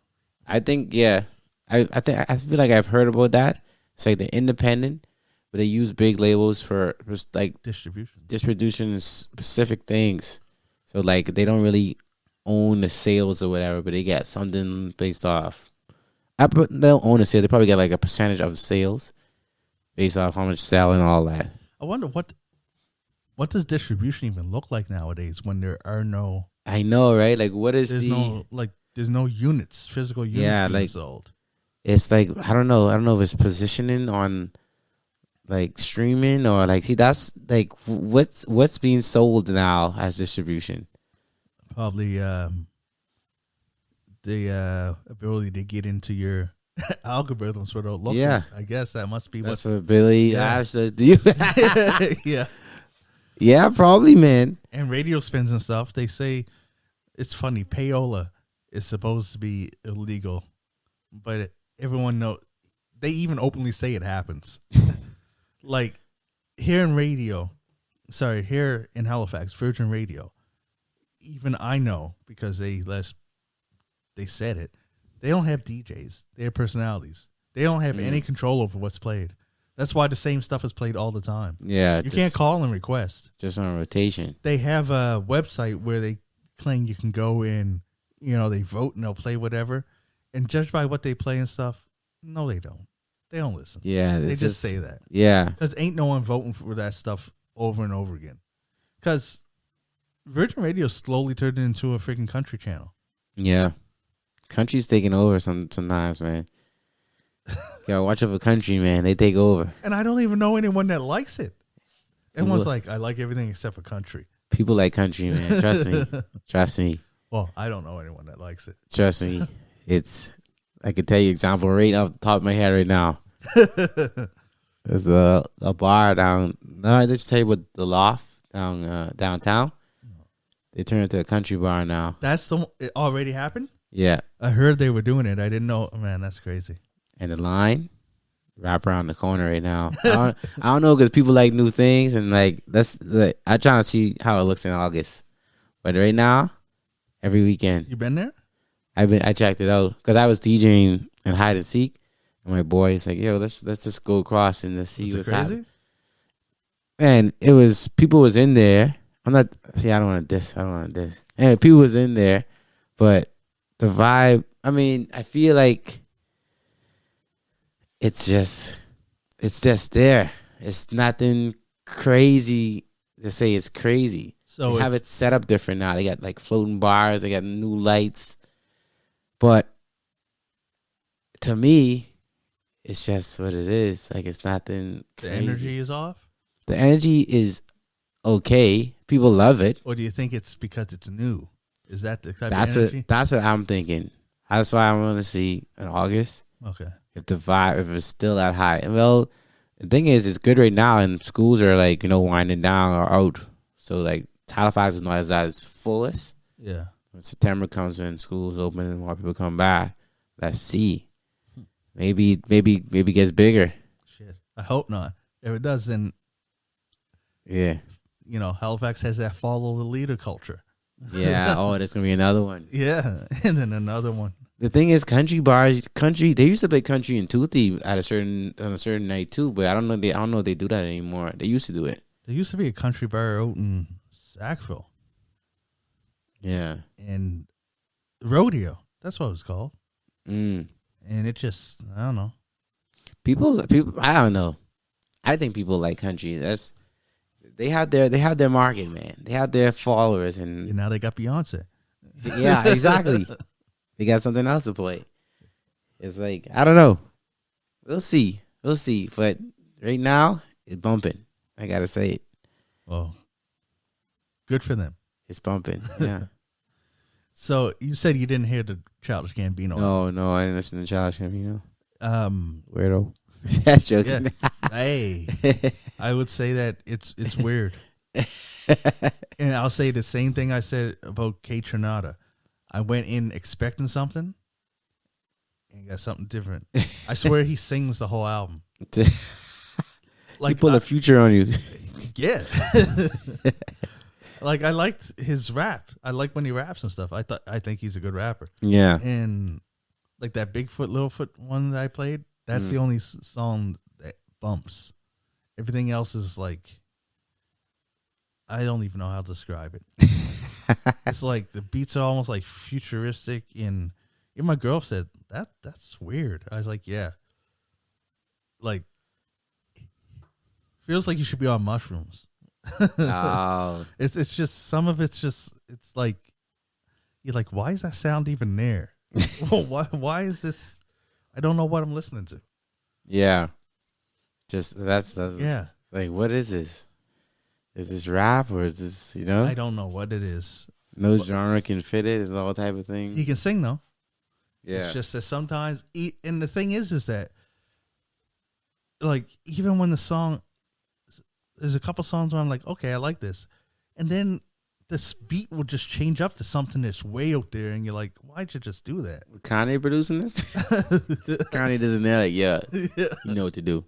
I think, yeah. I feel like I've heard about that. It's like they're independent, but they use big labels for like distribution specific things. So like they don't really own the sales or whatever, but they get something based off. They'll own the sale. They probably get like a percentage of the sales based off how much sell and all that. I wonder what does distribution even look like nowadays when there are no. I know, right? Like, what is there's no units, physical units being sold. It's like I don't know if it's positioning on like streaming or like see that's like what's being sold now as distribution? Probably the ability to get into your algorithms without looking. Yeah. I guess that must be That's what. what Billy Yeah. Ash does. Do you? Yeah. Yeah, probably, man. And radio spins and stuff. They say it's funny. Payola is supposed to be illegal, but everyone know. They even openly say it happens. Like here in here in Halifax, Virgin Radio. Even I know because they said it. They don't have DJs. They have personalities. They don't have any control over what's played. That's why the same stuff is played all the time. Yeah. You can't call and request. Just on rotation. They have a website where they claim you can go in, they vote and they'll play whatever. And judge by what they play and stuff, no, they don't. They don't listen. Yeah. They just say that. Yeah. Because ain't no one voting for that stuff over and over again. Because Virgin Radio slowly turned into a freaking country channel. Yeah. Country's taking over sometimes, man. Yeah, watch out for country, man. They take over. And I don't even know anyone that likes it. Everyone's like, I like everything except for country. People like country, man. Trust me. Trust me. Well, I don't know anyone that likes it. Trust me. I could tell you example right off the top of my head right now. There's a bar down. No, I just tell you what the Loft downtown. They turned into a country bar now. It already happened? Yeah. I heard they were doing it. I didn't know. Man, that's crazy. And the line, wrap around the corner right now. I don't know because people like new things and like I trying to see how it looks in August. But right now, every weekend. You been there? I checked it out because I was DJing in hide and seek, and my boy is like, "Yo, let's just go across and let's see what's happening." And it was people was in there. I don't want to diss. And people was in there, but the vibe. I mean, I feel like it's just there. It's nothing crazy to say it's crazy. So they have it set up different now. They got like floating bars. They got new lights. But to me, it's just what it is. Like it's nothing crazy. The energy is off? The energy is okay. People love it. Or do you think it's because it's new? Is that the type of energy? That's what I'm thinking. That's why I want to see in August. Okay. If the vibe, if it's still that high. And well, the thing is, it's good right now, and schools are like, winding down or out. So like Halifax is not as fullest. Yeah. When September comes when schools open and more people come back, let's see. Maybe gets bigger. Shit. I hope not. If it does, then yeah. Halifax has that follow the leader culture. Yeah. Oh, there's gonna be another one. Yeah, and then another one. The thing is, country bars, they used to play country in Toothy on a certain night too, but I don't know if they do that anymore. They used to do it. There used to be a country bar out in Sackville. Yeah. And Rodeo. That's what it was called. Mm. And it just, I don't know. People, I don't know. I think people like country. They have their market, man. They have their followers, and now they got Beyonce. Yeah, exactly. They got something else to play. It's like, I don't know. We'll see. But right now, it's bumping. I gotta say it. Oh, good for them. It's bumping. Yeah. So you said you didn't hear the Childish Gambino. No, I didn't listen to Childish Gambino. Weirdo. That's joking. Yeah. Hey, I would say that it's weird. And I'll say the same thing I said about Kate Trinata. I went in expecting something and got something different. I swear he sings the whole album. Like, he pulled a Future on you. Yeah. Like, I liked his rap. I like when he raps and stuff. I think he's a good rapper. Yeah. And like that Bigfoot, Littlefoot one that I played, that's the only song that bumps. Everything else is like, I don't even know how to describe it. It's like the beats are almost like futuristic, and even my girl said that's weird. I was like, yeah, like feels like you should be on mushrooms. Oh, it's just some of it's like you're like, why is that sound even there? Well, why is this? I don't know what I'm listening to. Yeah, Just that's Yeah. like, what is this? Is this rap or is this, you know? I don't know what it is. No genre can fit it. It's all type of thing. He can sing though. Yeah. It's just that sometimes, and the thing is that, like, even when the song, there's a couple songs where I'm like, okay, I like this, and then this beat will just change up to something that's way out there, and you're like, why'd you just do that? Kanye producing this? Kanye doesn't know, like, yeah, you know what to do.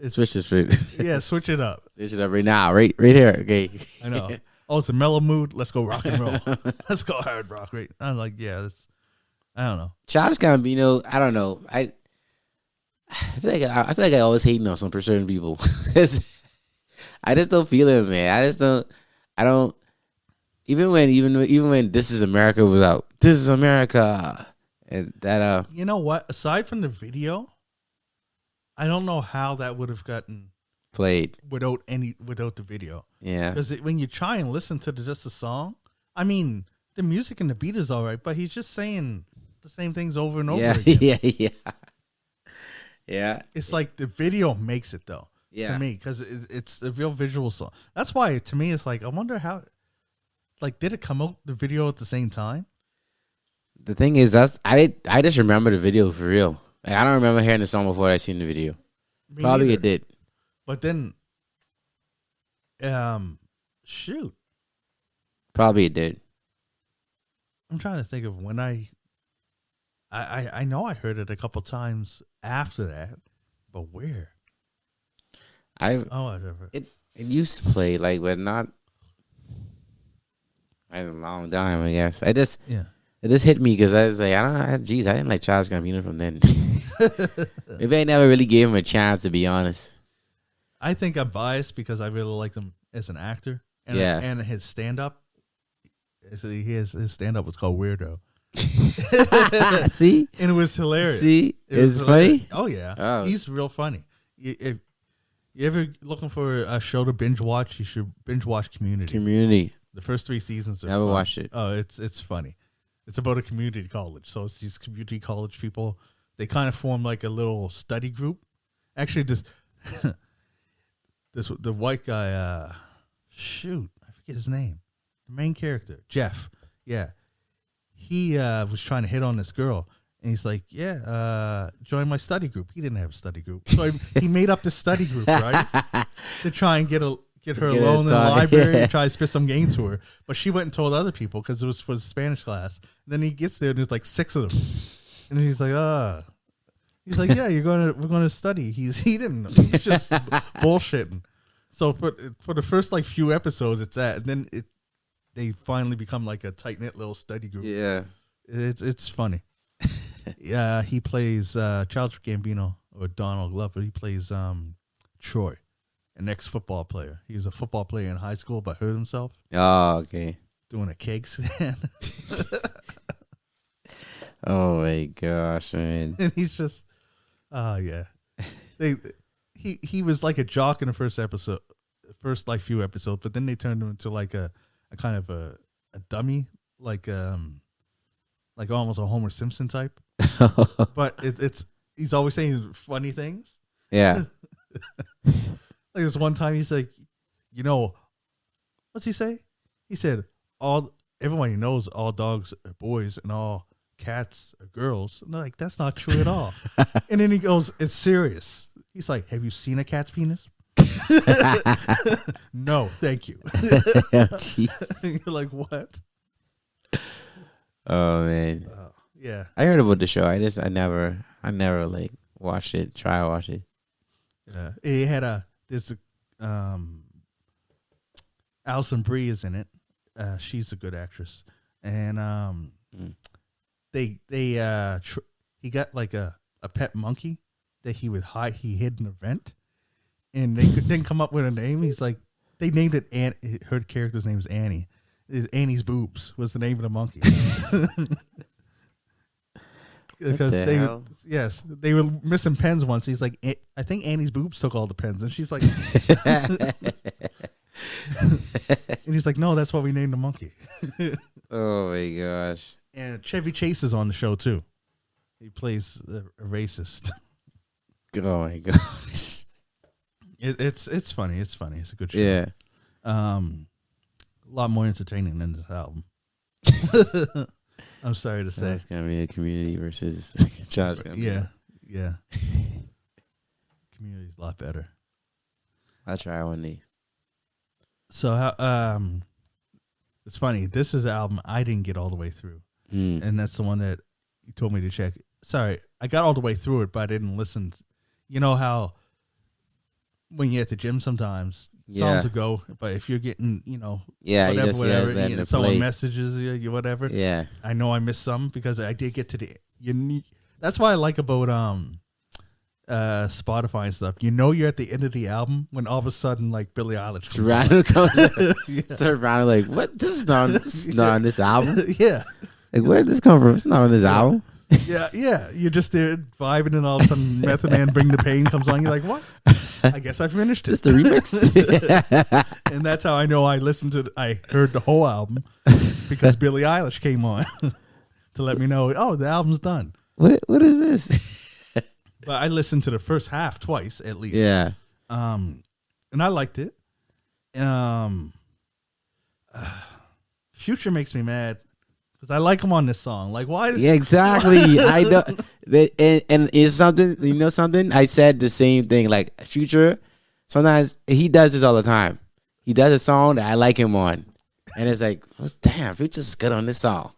Switch this for Yeah, switch it up. Switch it up right now, right here. Okay. I know. Oh, it's a mellow mood. Let's go rock and roll. Let's go hard rock. Right? I'm like, yeah, I don't know. Childish Gambino, I don't know. I feel like I always hating on some certain people. I just don't feel it, man. I don't. Even when This Is America was out, This Is America, and that. You know what? Aside from the video, I don't know how that would have gotten played without the video. Yeah, because when you try and listen to just the song, I mean, the music and the beat is all right, but he's just saying the same things over and over again. Yeah. It's like the video makes it though. Yeah. To me, because it's a real visual song. That's why to me it's like I wonder how, like, did it come out the video at the same time? The thing is, I just remember the video for real. Like, I don't remember hearing the song before I seen the video. Me Probably neither. it did. But then, shoot, probably it did. I'm trying to think of when I know I heard it a couple times after that, but where? It used to play like, but not. A long time, I guess. It just hit me because I was like, I didn't like Childish Gambino from then. Maybe I never really gave him a chance, to be honest. I think I'm biased because I really like him as an actor, and his stand up. His stand up was called Weirdo. See, and it was hilarious. See, it was funny. Oh yeah, he's real funny. If you ever looking for a show to binge watch, you should binge watch Community. The first 3 seasons are never fun. watched it. Oh, it's funny. It's about a community college. So it's these community college people. They kind of form like a little study group. Actually, the white guy. Shoot, I forget his name. The main character, Jeff. Yeah, he was trying to hit on this girl, and he's like, "Yeah, join my study group." He didn't have a study group, so he made up this study group, right, to try and get her alone in the library and try to spit some game to her. But she went and told other people because it was for the Spanish class. And then he gets there and there's like 6 of them, and he's like, he's like, yeah, we're gonna study. He didn't know. He's just bullshitting. So for the first like few episodes, it's that, and then they finally become like a tight knit little study group. Yeah, it's funny. Yeah, he plays Childish Gambino, or Donald Glover. He plays Troy, an ex-football player. He was a football player in high school, but hurt himself. Oh, okay. Doing a keg stand. Oh my gosh, man! And he's just, yeah. He was like a jock in the first like few episodes, but then they turned him into like a kind of a dummy, like almost a Homer Simpson type. But he's always saying funny things. Yeah. Like this one time he's like, what's he say? He said, everybody knows all dogs are boys and all cats are girls. And they're like, that's not true at all. And then he goes, it's serious. He's like, have you seen a cat's penis? No, thank you. You're like, what? Oh man. Yeah. I heard about the show. I never like watched it, try to watch it. Yeah. It had Alison Brie is in it. She's a good actress. And he got like a pet monkey that he hid in a vent, and they didn't come up with a name. He's like, they named it her character's name is Annie. Annie's boobs was the name of the monkey. Because they were missing pens once. He's like, I think Annie's boobs took all the pens, and she's like, and he's like, no, that's what we named the monkey. Oh my gosh! And Chevy Chase is on the show too. He plays a racist. Oh my gosh. It's funny. It's funny. It's a good show. Yeah. A lot more entertaining than this album. I'm sorry to say. It's gonna be a Community versus Josh. Yeah. Community's a lot better. I'll try one day. So it's funny. This is an album I didn't get all the way through, and that's the one that you told me to check. Sorry, I got all the way through it, but I didn't listen. You know how when you're at the gym, sometimes songs will go, but if you're getting, whatever, someone messages you, whatever. Yeah, I know I missed some because I did get to the unique. That's what I like about Spotify and stuff. You know, you're at the end of the album when all of a sudden, like Billie Eilish comes out. So Random like, what? This is not on this album. Yeah, like where did this come from? It's not on this album. Yeah. You're just there vibing, and all of a sudden, Method Man Bring the Pain comes on. You're like, what? I guess I finished it. It's the remix. And that's how I know I heard the whole album because Billie Eilish came on to let me know, oh, the album's done. What is this? But I listened to the first half twice at least. Yeah. And I liked it. Future makes me mad. Because I like him on this song. Like, why? Yeah, exactly. I know. And it's something, you know something? I said the same thing. Like, Future, sometimes he does this all the time. He does a song that I like him on. And it's like, damn, Future's good on this song.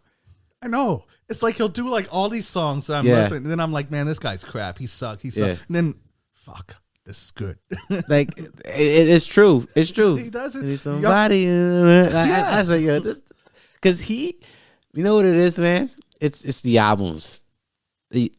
I know. It's like he'll do like all these songs that I'm listening, and then I'm like, man, this guy's crap. He sucks. Yeah. And then, fuck, this is good. Like, it's true. It's true. He does it. Somebody. I was like, yo, this, because he... You know what it is, man? It's the albums.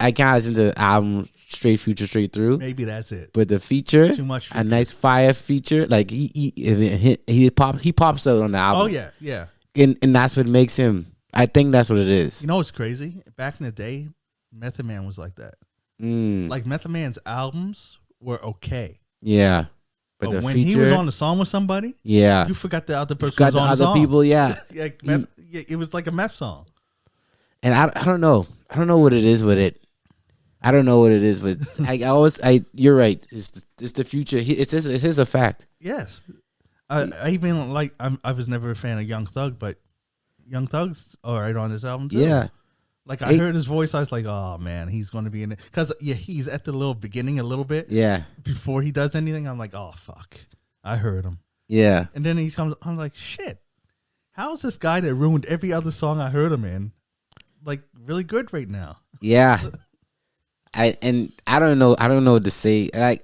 I can't listen to the album straight through. Maybe that's it. But the feature, too much feature. A nice fire feature, like he pops out on the album. Oh yeah. And that's what makes him. I think that's what it is. You know what's crazy? Back in the day, Method Man was like that. Like Method Man's albums were okay. Yeah. But when feature, he was on the song with somebody, you forgot the other person was on the song. People, yeah. It was like a meth song. And I don't know. I don't know what it is with it. I don't know what it is with. You're right. It's the future. It's his effect. Yes. I even like. I was never a fan of Young Thug, but Young Thug's all right on this album too. Yeah. Like I heard his voice, I was like, "Oh man, he's going to be in it." Because he's at the little beginning a little bit. Yeah. Before he does anything, I'm like, "Oh fuck," I heard him. Yeah. And then he comes. I'm like, "Shit, how's this guy that ruined every other song I heard him in, like really good right now?" Yeah. I don't know. I don't know what to say. I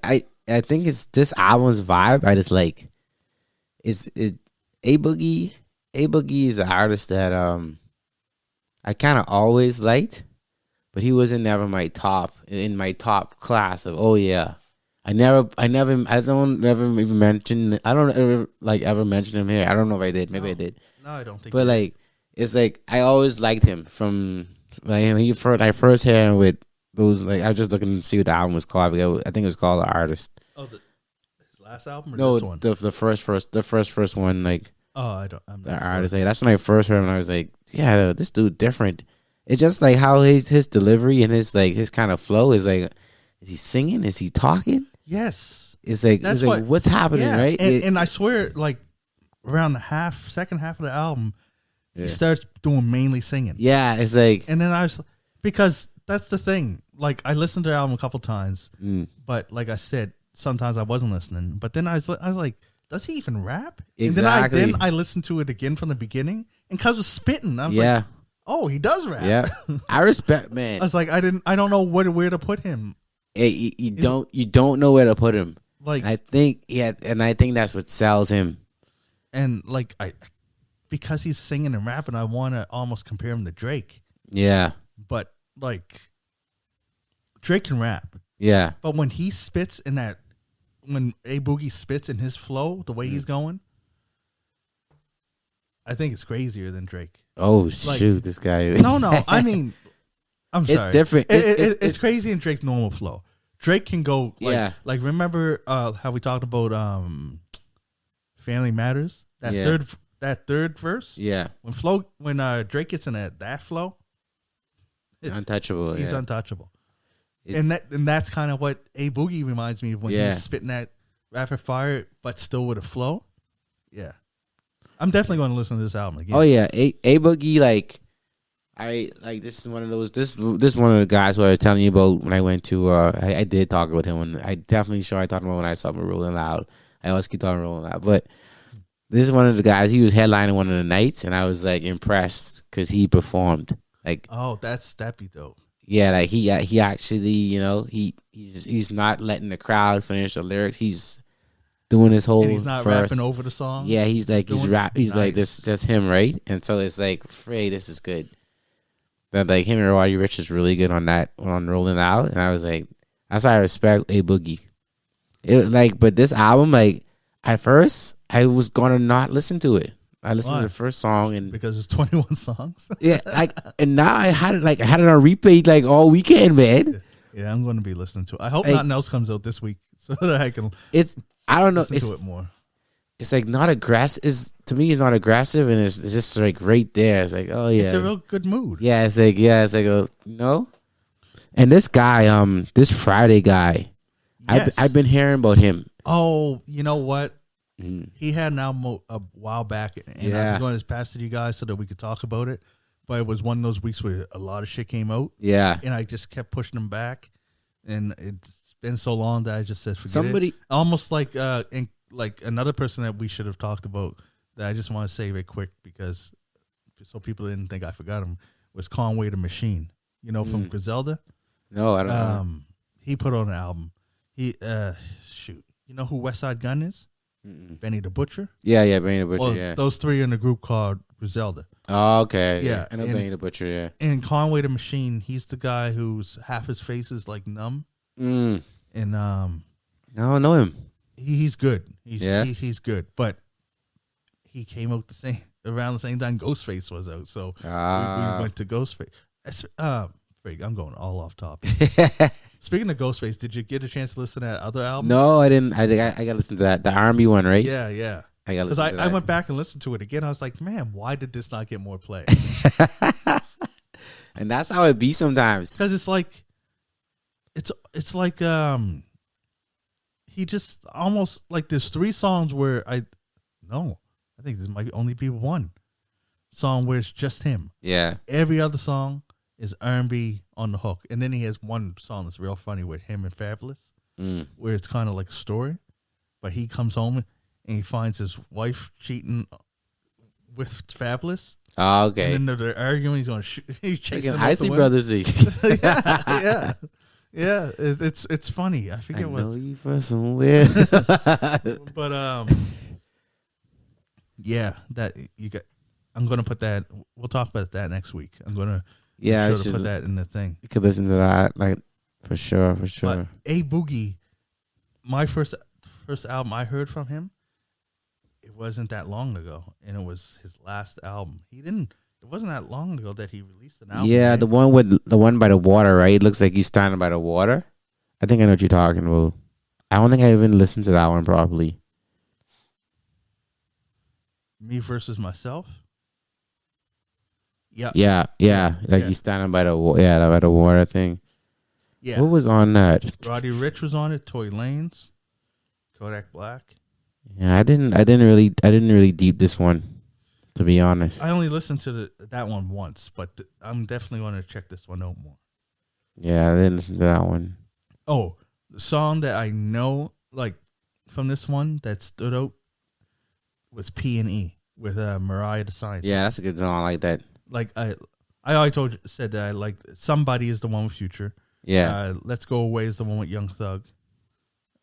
think it's this album's vibe. I just like. A Boogie. A Boogie is an artist that I kind of always liked, but he wasn't never in my top class of I don't ever even mention. I don't ever mention him here. I don't know if I did. Maybe I did. No, I don't think. But like, it's like I always liked him from like I first heard him with those. Like I was just looking to see what the album was called. I think it was called The Artist. Oh, his last album or no, this one? the first one. Like, oh, I'm not The Artist. Like, that's when I first heard him. And I was like, yeah, this dude different. It's just like how his delivery and his kind of flow is like. Is he singing? Is he talking? Yes. It's like, what's happening, right? And I swear, like around the second half of the album, he starts doing mainly singing. Yeah, it's like, and then I was because that's the thing. Like I listened to the album a couple times, but like I said, sometimes I wasn't listening. But then I was like, does he even rap? Exactly. And then I listened to it again from the beginning, and cause of spitting, I was like, oh, he does rap. Yeah, I respect, man. I was like, I don't know where to put him. You don't know where to put him. Like I think I think that's what sells him. And like because he's singing and rapping, I want to almost compare him to Drake. Yeah, but like Drake can rap. Yeah, but when he spits when A Boogie spits in his flow, the way he's going, I think it's crazier than Drake. Oh shoot, this guy! No, I mean. I'm sorry. It's different. It's crazy in Drake's normal flow. Drake can go like remember how we talked about Family Matters? That third verse? Yeah. When Drake gets in that flow, untouchable. He's untouchable. And that's kind of what A Boogie reminds me of when he's spitting that rapid fire, but still with a flow. Yeah, I'm definitely going to listen to this album again. Oh yeah, A Boogie, like I like this is one of those this one of the guys who I was telling you about when I went to I did talk about him when I definitely sure I talked about when I saw him Rolling Loud. I always keep talking Rolling Loud, but this is one of the guys. He was headlining one of the nights, and I was like impressed because he performed. Like, oh, that'd be dope. Yeah, like he actually, you know, he's not letting the crowd finish the lyrics. He's doing his whole. And he's not verse. rapping over the song. Yeah, he's like he's rap. He's nice. like this, just him, right? And so it's like, Frey, this is good. That like him and Roddy Ricch is really good on that on Rolling Out, and I was like, that's why I respect A Boogie. It like, but this album, like at first, I was gonna not listen to it. I listened to the first song and because it's 21 songs. Yeah, like and now I had it on repeat like all weekend, man. Yeah, I'm going to be listening to it. I hope nothing else comes out this week so that I can. I don't know. Listen to it more. It's like not aggressive. To me, it's not aggressive, and it's just like right there. It's like, oh yeah, it's a real good mood. Yeah, it's like no. And this guy, this Friday guy, yes. I've been hearing about him. Oh, you know what? He had an album a while back, and I was going to pass it to you guys so that we could talk about it. But it was one of those weeks where a lot of shit came out. Yeah, and I just kept pushing them back, and it's been so long that I just said forget it. Almost like another person that we should have talked about that I just want to say very quick because so people didn't think I forgot him was Conway the Machine. You know, from Griselda. No, I don't know. He put on an album. He you know who West Side Gun is? Benny the Butcher. Yeah, Benny the Butcher. Well, those three in a group called Griselda. Oh, okay. Yeah, I know Benny the Butcher. Yeah, and Conway the Machine. He's the guy who's half his face is like numb. And I don't know him. He's good. He's good, but he came out around the same time Ghostface was out. So we went to Ghostface. I'm going all off topic. Speaking of Ghostface, did you get a chance to listen to that other album? No, I didn't. I think I got to listen to that. The R&B one, right? Yeah. I got to listen to that. I went back and listened to it again. I was like, man, why did this not get more play? And that's how it be sometimes. Because it's like he just almost like there's 3 songs where I think this might only be one song where it's just him. Yeah. Every other song is R&B on the hook. And then he has one song that's real funny with him and Fabulous, where it's kind of like a story. But he comes home and he finds his wife cheating with Fabulous. Oh, okay. And then they're arguing. He's going to shoot. He's chasing them. Isley Brothers. Yeah. It's funny. I forget what. I know you from somewhere. But yeah, that you got. I'm gonna put that. We'll talk about that next week. I'm gonna. Yeah, I should put that in the thing. You could listen to that, like for sure. But A Boogie, my first album I heard from him, it wasn't that long ago, and it was his last album. It wasn't that long ago that he released an album. Yeah, right? the one by the water, right? It looks like he's standing by the water. I think I know what you're talking about. I don't think I even listened to that one properly. Me Versus Myself. Yeah. Like he's standing by the water thing. Yeah. What was on that? Roddy Ricch was on it. Tory Lanez, Kodak Black. Yeah, I didn't really deep this one, to be honest. I only listened to that one once, but I'm definitely going to check this one out more. Yeah, I didn't listen to that one. Oh, the song that I know, like from this one that stood out was P&E with Mariah the Scientist. Yeah, that's a good song. I like that. Like I already said that I like Somebody is the one with Future. Yeah. Let's Go Away is the one with Young Thug.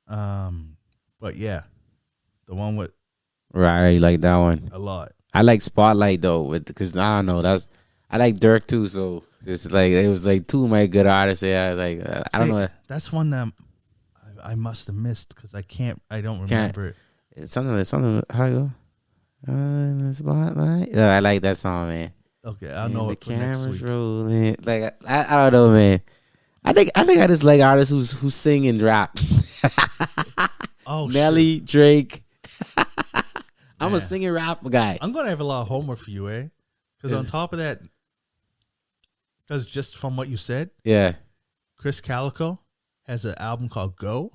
But yeah, the one with right, I like that one a lot. I like Spotlight though, because I don't know, I like Dirk too. So it's like it was like 2 of my good artists. Yeah, I was like I don't know. That's one that I must have missed because I don't remember it. It's something. How you go? In the spotlight. Yeah, I like that song, man. Okay, I know it for next week. Rolling. Like I don't know, man. I think I just like artists who sing and rap. Oh, Nelly, shit. Drake. I'm a singing rap guy. I'm gonna have a lot of homework for you, Because on top of that, because just from what you said, yeah, Chris Calico has an album called Go.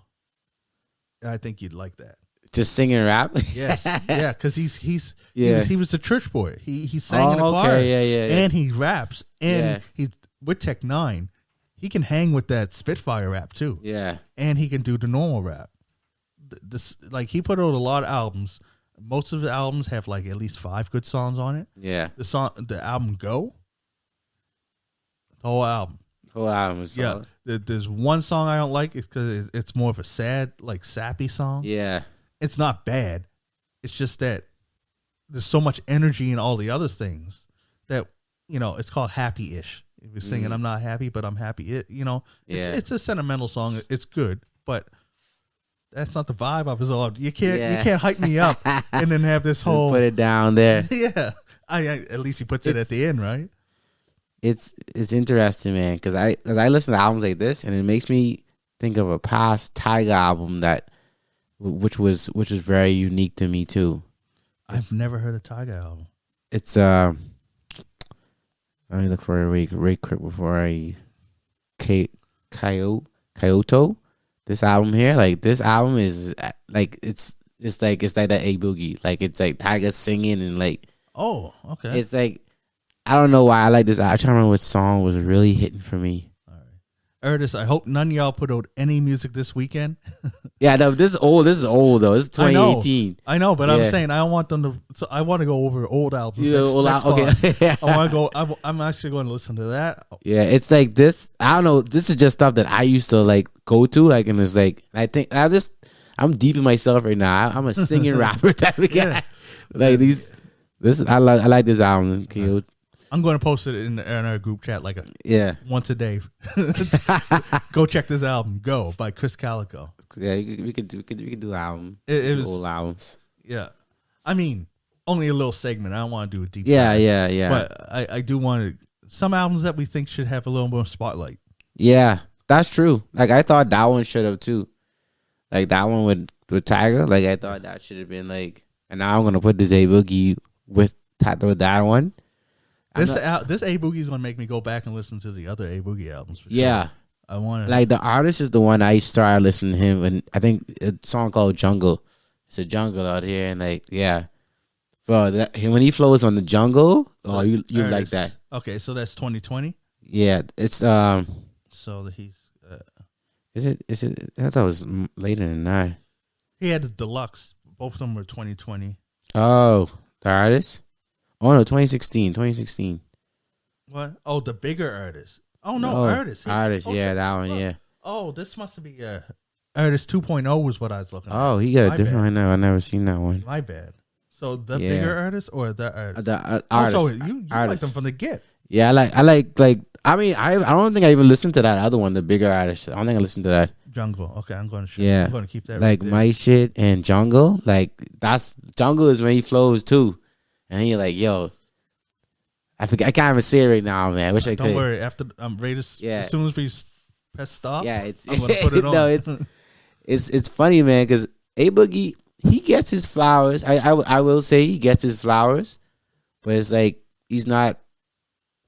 And I think you'd like that. Just singing rap. Yes, yeah, because he was a church boy. He sang in a choir, yeah, and he raps, and he's with Tech Nine. He can hang with that Spitfire rap too. Yeah, and he can do the normal rap. This like he put out a lot of albums. Most of the albums have like at least 5 good songs on it. Yeah, the album Go, the whole album. Yeah, there's one song I don't like. It's because it's more of a sad, like sappy song. Yeah, it's not bad. It's just that there's so much energy in all the other things that it's called Happy-ish. If you're singing, I'm not happy, but I'm happy. It's a sentimental song. It's good, but that's not the vibe of his song. You can't hype me up and then have this whole put it down there. Yeah, I at least he puts it at the end, right? It's interesting, man, because I listen to albums like this, and it makes me think of a past Tyga album which was very unique to me too. I've never heard a Tyga album. It's let me look for it right quick before I Kyoto. This album here, like this album is like it's like that A Boogie, like it's like Tyga singing and like okay, it's like I don't know why I like this. I'm trying to remember which song was really hitting for me. All right, Erdis, I hope none of y'all put out any music this weekend. Yeah, no, this is old. This is old though. This is 2018. I know, but I'm saying I don't want them to. So I want to go over old albums. Okay, I want to go. I'm actually going to listen to that. Yeah, it's like this. I don't know. This is just stuff that I used to like go to. Like, and it's like I think I'm deep in myself right now. I'm a singing rapper type of guy. Like I like this album. I'm going to post it in our group chat like once a day. Go check this album, Go by Chris Calico. Yeah, we could do album. It was old albums. Yeah, I mean only a little segment. I don't want to do a deep. Yeah. But I do want some albums that we think should have a little more spotlight. Yeah, that's true. Like I thought that one should have too. Like that one with Tyga. Like I thought that should have been like. And now I'm gonna put this A Boogie with that one. This A Boogie is gonna make me go back and listen to the other A Boogie albums. For sure. I want to like the artist is the one I started listening to him, and I think a song called Jungle. It's a jungle out here, and like bro, when he flows on the jungle, you like that. Okay, so that's 2020. Yeah, it's So he's is it? I thought it was later than that. He had the deluxe. Both of them were 2020. Oh, the artist. Oh no, 2016. What? Oh, the bigger artist. Oh no, artist. Artist, that one, yeah. Oh, this must be artist 2.0 was what I was looking at. Oh, he got a different one. I never seen that one. My bad. So the bigger artist or the artist? The artist. Oh, so you like them from the get. Yeah, I like. I mean, I don't think I even listened to that other one, the bigger artist. I don't think I listened to that. Jungle. Okay, I'm going to. Yeah, I'm going to keep that. Like right My Shit and Jungle. Like that's Jungle is when he flows too, and you're like, yo. I forget. I can't even say it right now, man. I wish I could. Don't worry. After I'm ready to. As soon as we press stop. Yeah, I'm gonna put it on. No, it's funny, man, because A Boogie, he gets his flowers. I will say he gets his flowers, but it's like he's not.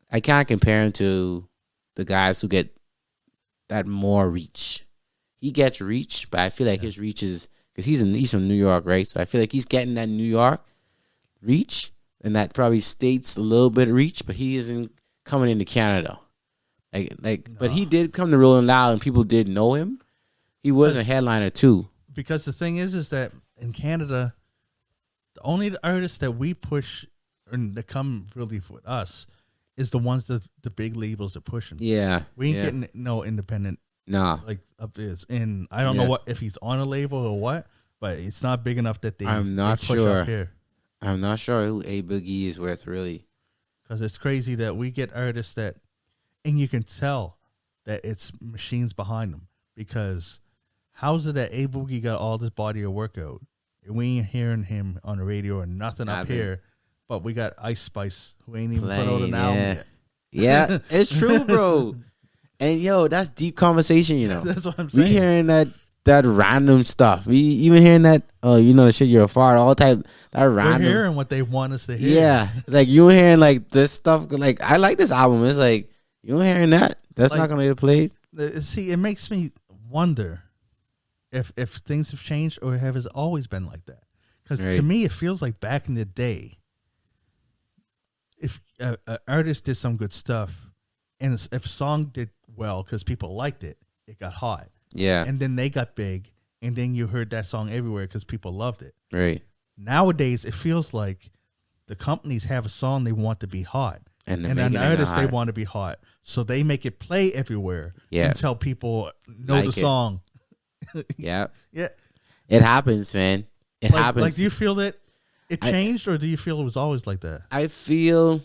I can't compare him to the guys who get that more reach. He gets reach, but I feel like his reach is because he's from New York, right? So I feel like he's getting that New York reach. And that probably states a little bit of reach, but he isn't coming into Canada. But he did come to Rolling Loud, and people did know him. He was a headliner too. Because the thing is that in Canada, the only artists that we push and that come really with us is the ones that the big labels are pushing. Yeah, we ain't getting no independent. Nah, like up is, and I don't know what if he's on a label or what, but it's not big enough that they. I'm not push sure. Up here. I'm not sure who A Boogie is with, really. Because it's crazy that we get artists that, and you can tell that it's machines behind them. Because how's it that A Boogie got all this body of work out? And we ain't hearing him on the radio or nothing up here. But we got Ice Spice, who ain't even put out an album yet. Yeah, it's true, bro. And, yo, that's deep conversation, you know. That's what I'm saying. We hearing that random stuff. We even hearing that, the shit, you're a fart, all type, that random. We're hearing what they want us to hear. Yeah. Like, you hearing, like, this stuff. Like, I like this album. It's like, you hearing that? That's like, not going to get played. See, it makes me wonder if things have changed or have it always been like that. Because to me, it feels like back in the day, if an artist did some good stuff, and if a song did well because people liked it, it got hot. Yeah. And then they got big, and then you heard that song everywhere because people loved it. Right. Nowadays, it feels like the companies have a song they want to be hot. And an artist they want to be hot. So they make it play everywhere until people know like the song. Yeah. Yeah. It happens, man. It happens. Like, do you feel that it changed, or do you feel it was always like that? I feel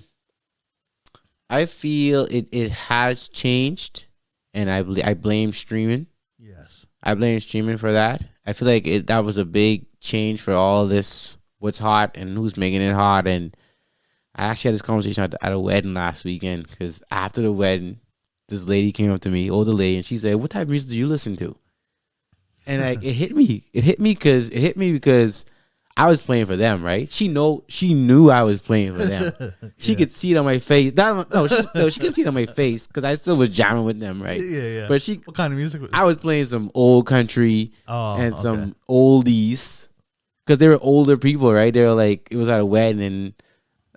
it has changed, and I blame streaming. Yes. I blame streaming for that. I feel like that was a big change for all this, what's hot and who's making it hot. And I actually had this conversation at a wedding last weekend, because after the wedding, this lady came up to me, older lady, and she said, "What type of music do you listen to?" And like, it hit me. It hit me because I was playing for them, right? She knew I was playing for them. She could see it on my face. She could see it on my face because I still was jamming with them, right? Yeah. But what kind of music? I was playing some old country and some oldies, because they were older people, right? They were like, it was at a wedding, and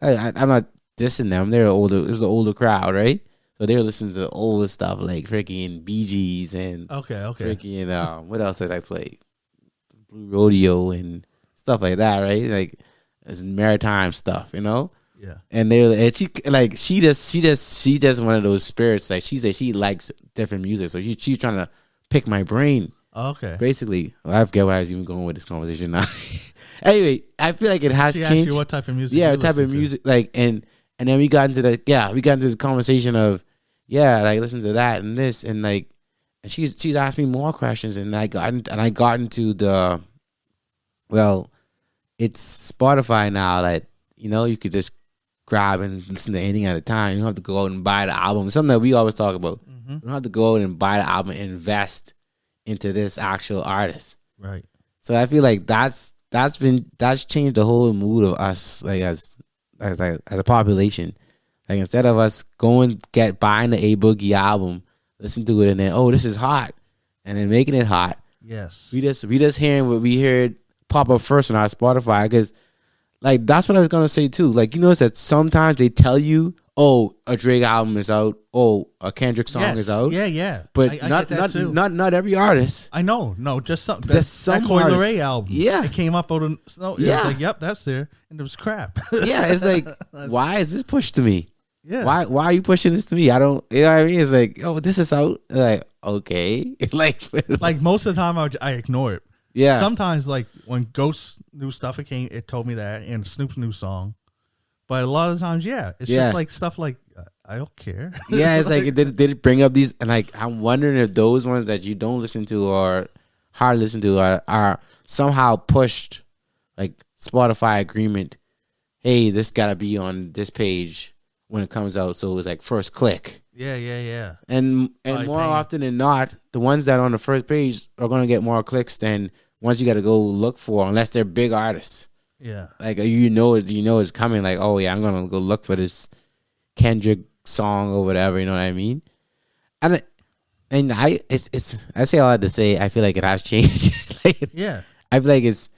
I'm not dissing them. They were older. It was an older crowd, right? So they were listening to older stuff like freaking Bee Gees and freaking what else did I play? Blue Rodeo and stuff like that, right? Like it's maritime stuff, you know. Yeah. And she just one of those spirits. Like she said, she likes different music, so she's trying to pick my brain. Okay. Basically, I forget where I was even going with this conversation now. Anyway, I feel like it has changed. Asked you what type of music? Yeah, what type of music? Like, and then we got into the conversation of listen to that and this, and like, and she's asked me more questions, and I got into the, well, it's Spotify now that, you know, you could just grab and listen to anything at a time. You don't have to go out and buy the album. Something that we always talk about. Mm-hmm. You don't have to go out and buy the album and invest into this actual artist. Right. So I feel like that's changed the whole mood of us, like as a population. Like, instead of us buying the A Boogie album, listen to it, and then, oh, this is hot, and then making it hot. Yes. We just hearing what we heard pop up first on our Spotify, because like that's what I was gonna say too. Like, you notice that sometimes they tell you, oh, a Drake album is out, oh, a Kendrick song is out. Yeah. But not every artist. I know. No, just some. That Coi Leray album. Yeah. It came up out of snow. Yeah. It's like, yep, that's there. And it was crap. Yeah, it's like, why is this pushed to me? Yeah. Why are you pushing this to me? I don't, you know what I mean? It's like, oh, this is out. Like, okay. like most of the time I ignore it. Yeah. Sometimes, like, when Ghost's new stuff it told me that, and Snoop's new song. But a lot of times, it's just like stuff like, I don't care. Yeah, it's like, did it bring up these, and like, I'm wondering if those ones that you don't listen to or hardly listen to are somehow pushed, like Spotify agreement. Hey, this gotta be on this page when it comes out, so it's like first click. Yeah. And more often than not, the ones that are on the first page are gonna get more clicks than ones you gotta go look for, unless they're big artists. Yeah. Like, you know it's coming. Like, oh yeah, I'm gonna go look for this Kendrick song or whatever. You know what I mean? And I say all that to say, I feel like it has changed. Like, yeah. I feel like it's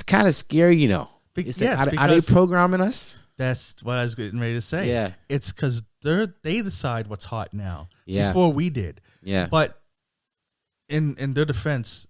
kind of scary, you know. Are they programming us? That's what I was getting ready to say. Yeah. It's because they decide what's hot now. Yeah. Before we did. Yeah. But in their defense,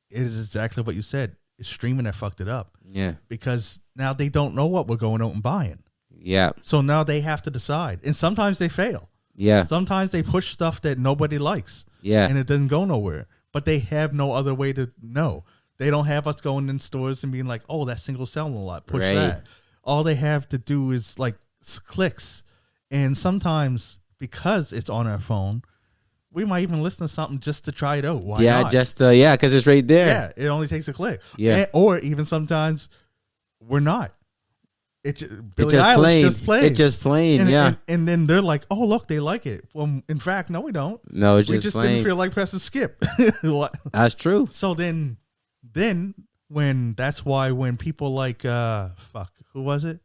it is exactly what you said. It's streaming that fucked it up. Yeah. Because now they don't know what we're going out and buying. Yeah. So now they have to decide. And sometimes they fail. Yeah. Sometimes they push stuff that nobody likes. Yeah. And it doesn't go nowhere. But they have no other way to know. They don't have us going in stores and being like, oh, that single's selling a lot. Push that. All they have to do is like clicks. And sometimes, because it's on our phone, we might even listen to something just to try it out. Why not? Because it's right there. Yeah, it only takes a click. Yeah. Or even sometimes we're not. Billie just Eilish just plays. It's just playing, yeah. And then they're like, oh, look, they like it. Well, in fact, no, we don't. No, it's we just just playing. Didn't feel like pressing skip. That's true. So then when people like, who was it?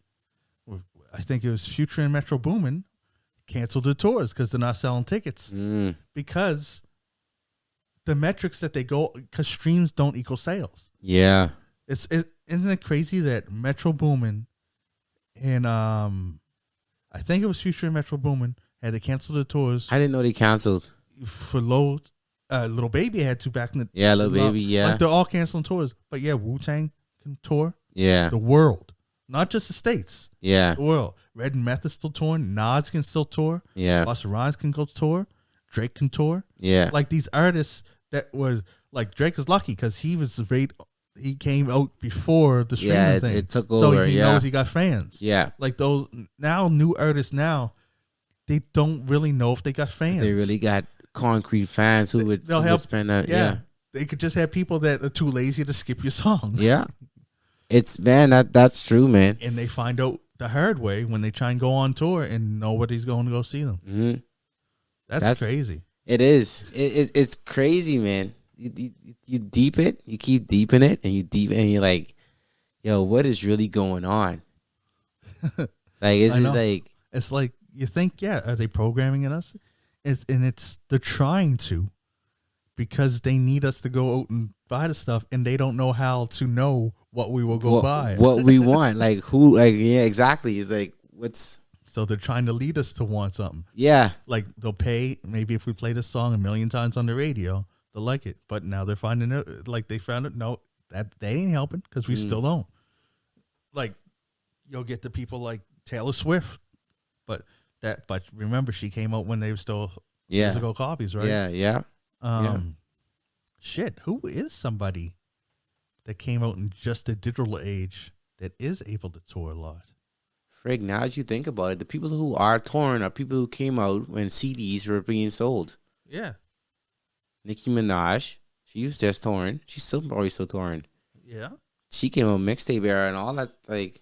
I think it was Future and Metro Boomin canceled their tours because they're not selling tickets because the metrics that they go because streams don't equal sales. Yeah, Isn't it crazy that Metro Boomin and I think it was Future and Metro Boomin had to cancel their tours I didn't know they canceled. for Little Baby had to back in the Little Baby, yeah. like they're all canceling tours, but yeah, Wu-Tang can tour Yeah, the world, not just the States. yeah, The world. Red and Meth is still touring. Nas can still tour. yeah, Busta Rhymes can go tour. Drake can tour. yeah. Like these artists that was like Drake is lucky because he came out before the streaming thing. It took so over. he knows he got fans. Yeah, Like those now new artists now, they don't really know if they got fans. they really got concrete fans who would spend that. Yeah. They could just have people that are too lazy to skip your song. Yeah. It's that's true, man. And they find out the hard way when they try and go on tour and nobody's going to go see them. Mm-hmm. That's crazy. It is. It's crazy, man. You deep it, you keep deep in it, and you're like, yo, what is really going on? Like it's like you think, are they programming us? They're trying to, because they need us to go out and buy the stuff, and they don't know how to know what we will go buy, what we want, like who, like yeah, exactly. It's like what's. So they're trying to lead us to want something. Yeah, like they'll pay maybe if we play this song 1 million times on the radio, they'll like it. But now they're finding it like they found it. No, that they ain't helping because we still don't. Like you'll get the people like Taylor Swift, but remember she came out when they were still physical copies, right? Yeah. Shit, who is somebody that came out in just the digital age that is able to tour a lot? Frig, now that you think about it, the people who are touring are people who came out when CDs were being sold. Yeah. Nicki Minaj, she was just touring. She's probably still touring. Yeah. She came out mixtape era and all that. Like,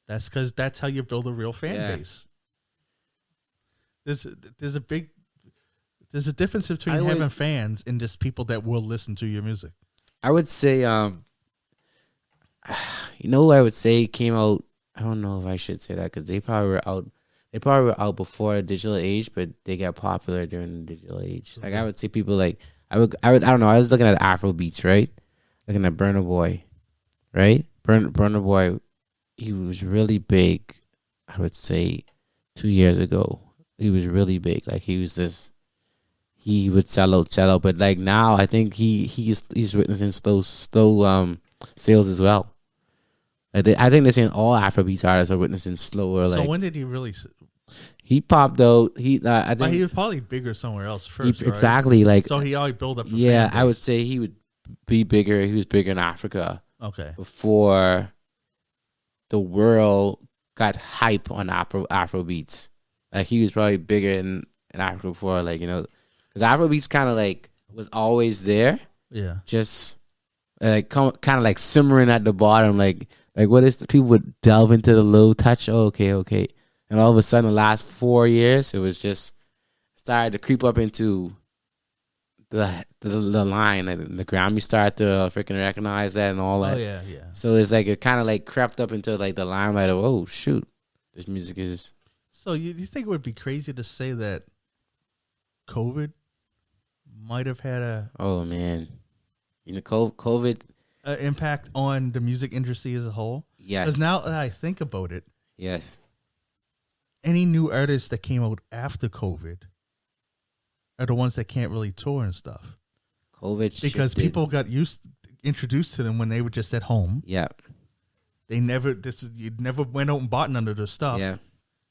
that's because that's how you build a real fan base. There's a difference between having fans and just people that will listen to your music. I would say, you know, I would say came out. I don't know if I should say that because they probably were out. They probably were out before the digital age, but they got popular during the digital age. Like I would say, people like I don't know. I was looking at Afro beats, right? Looking at Burna Boy, right? Burna Boy, he was really big. I would say 2 years ago, he was really big. Like he would sell out. But like now, I think he's witnessing slow sales as well. Like I think they're saying all Afrobeats artists are witnessing slower. So like, when did he release it? He popped out. I think he was probably bigger somewhere else first. Right? Exactly. Like so, he always built up. Yeah, I would say he would be bigger. He was bigger in Africa. Okay. Before the world got hype on Afrobeats, like he was probably bigger in Africa before, like, you know, because Afrobeats kind of like was always there. Yeah. Just like kind of like simmering at the bottom, like what is people would delve into the low touch. Oh, okay. And all of a sudden, the last 4 years, it was just started to creep up into the line, and the Grammy started to freaking recognize that and all that. Oh yeah. So it's like it kind of like crept up into like the limelight of, oh shoot, this music is. So you think it would be crazy to say that COVID might have had a man, you know, COVID impact on the music industry as a whole? Yes. Because now that I think about it, yes. Any new artists that came out after COVID are the ones that can't really tour and stuff. COVID because shifted. people got introduced to them when they were just at home. Yeah. You never went out and bought none of their stuff. Yeah.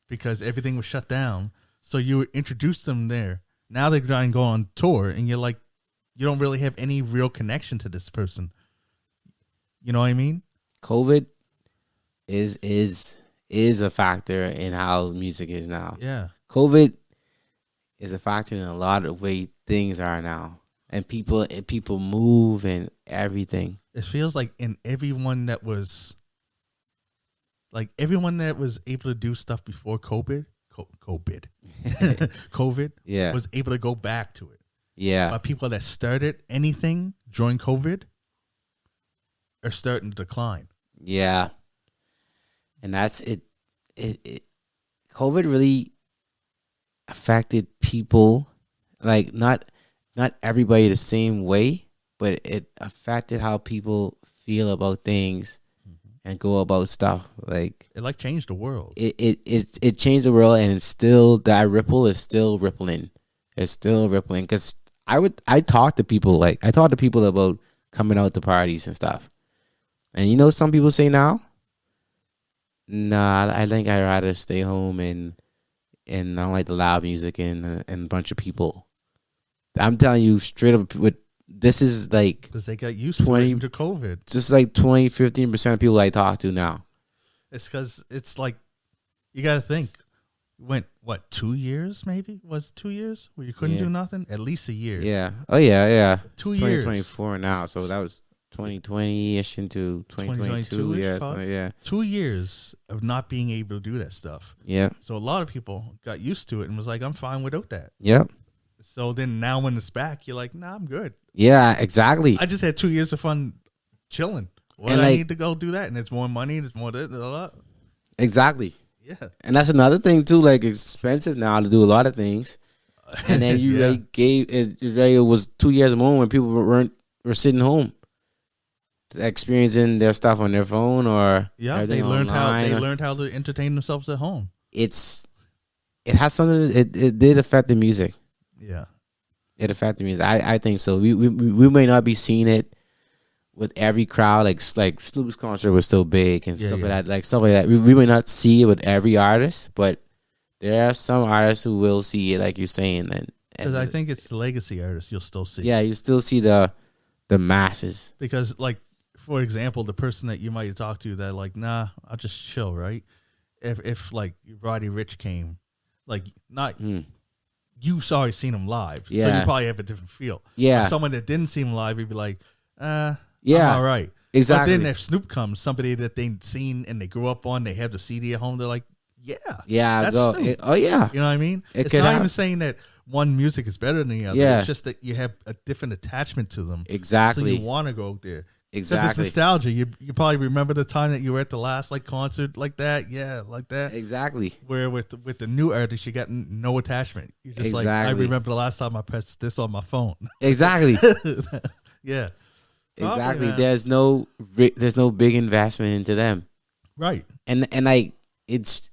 Because everything was shut down. So you introduced them there. Now they're trying to go on tour, and you're like, you don't really have any real connection to this person. You know what I mean? COVID is a factor in how music is now. Yeah. COVID is a factor in a lot of way things are now. And people move and everything. It feels like everyone that was able to do stuff before COVID yeah, was able to go back to it. Yeah. But people that started anything during COVID are starting to decline. Yeah. And that's it. COVID really affected people, like not everybody the same way, but it affected how people feel about things and go about stuff. Like It like changed the world. it changed the world, and it's still, that ripple is still rippling. It's still rippling, because I talk to people, like I talk to people about coming out to parties and stuff, and you know some people say now, nah, I think I'd rather stay home and I don't like the loud music and a bunch of people. I'm telling you straight up, with this is like Because they got used to 20 it to COVID. just like 20-15% of people I talk to now. It's because it's like, you got to think, went, what, 2 years maybe? Was it 2 years where you couldn't Yeah. do nothing? At least a year. Yeah. Oh yeah. 2 It's years. 2024 now, so that was 2020-ish into 2022. 2022-ish, Yeah, probably. yeah, 2 years of not being able to do that stuff. yeah, So a lot of people got used to it and was like, I'm fine without that. yep, So then now when it's back, you're like, nah, I'm good. yeah. Exactly. I just had 2 years of fun chilling. Well, And I like- need to go do that, and it's more money, it's more this, Exactly. yeah. And that's another thing too. Like, it's expensive now to do a lot of things. And then you Yeah. like it was 2 years more when people were sitting home, experiencing their stuff on their phone or Yeah, everything they learned online. how to entertain themselves at home. It has something. It did affect the music. Yeah, It affected music. I think so. We may not be seeing it with every crowd. Like Snoop's concert was still big and Yeah, stuff yeah. like that. Like stuff like that. We may not see it with every artist, but there are some artists who will see it, like you're saying. because I think it's the legacy artists you'll still see. yeah, you still see the masses. Because, like, for example, the person that you might talk to that, like, nah, I'll just chill, right? If like Roddy Rich came, like, not you already seen him live, so Yeah. you probably have a different feel. Yeah. But someone that didn't see him live, you'd be like, Yeah. I'm all right. Exactly. But then if Snoop comes, somebody that they've seen and they grew up on, they have the CD at home, they're like, yeah, Yeah. that's Go. Snoop. Oh yeah. You know what I mean? It It's could not happen. even saying that one music is better than the other. Yeah. It's just that you have a different attachment to them. Exactly. So you want to go there. Exactly. It's nostalgia. You probably remember the time that you were at the last like concert like that. Yeah, like that. Exactly. Where with the new artist, you got no attachment. You're just like, I Exactly. remember the last time I pressed this on my phone. Exactly. Yeah. Exactly. man. There's no big investment into them. Right. And like it's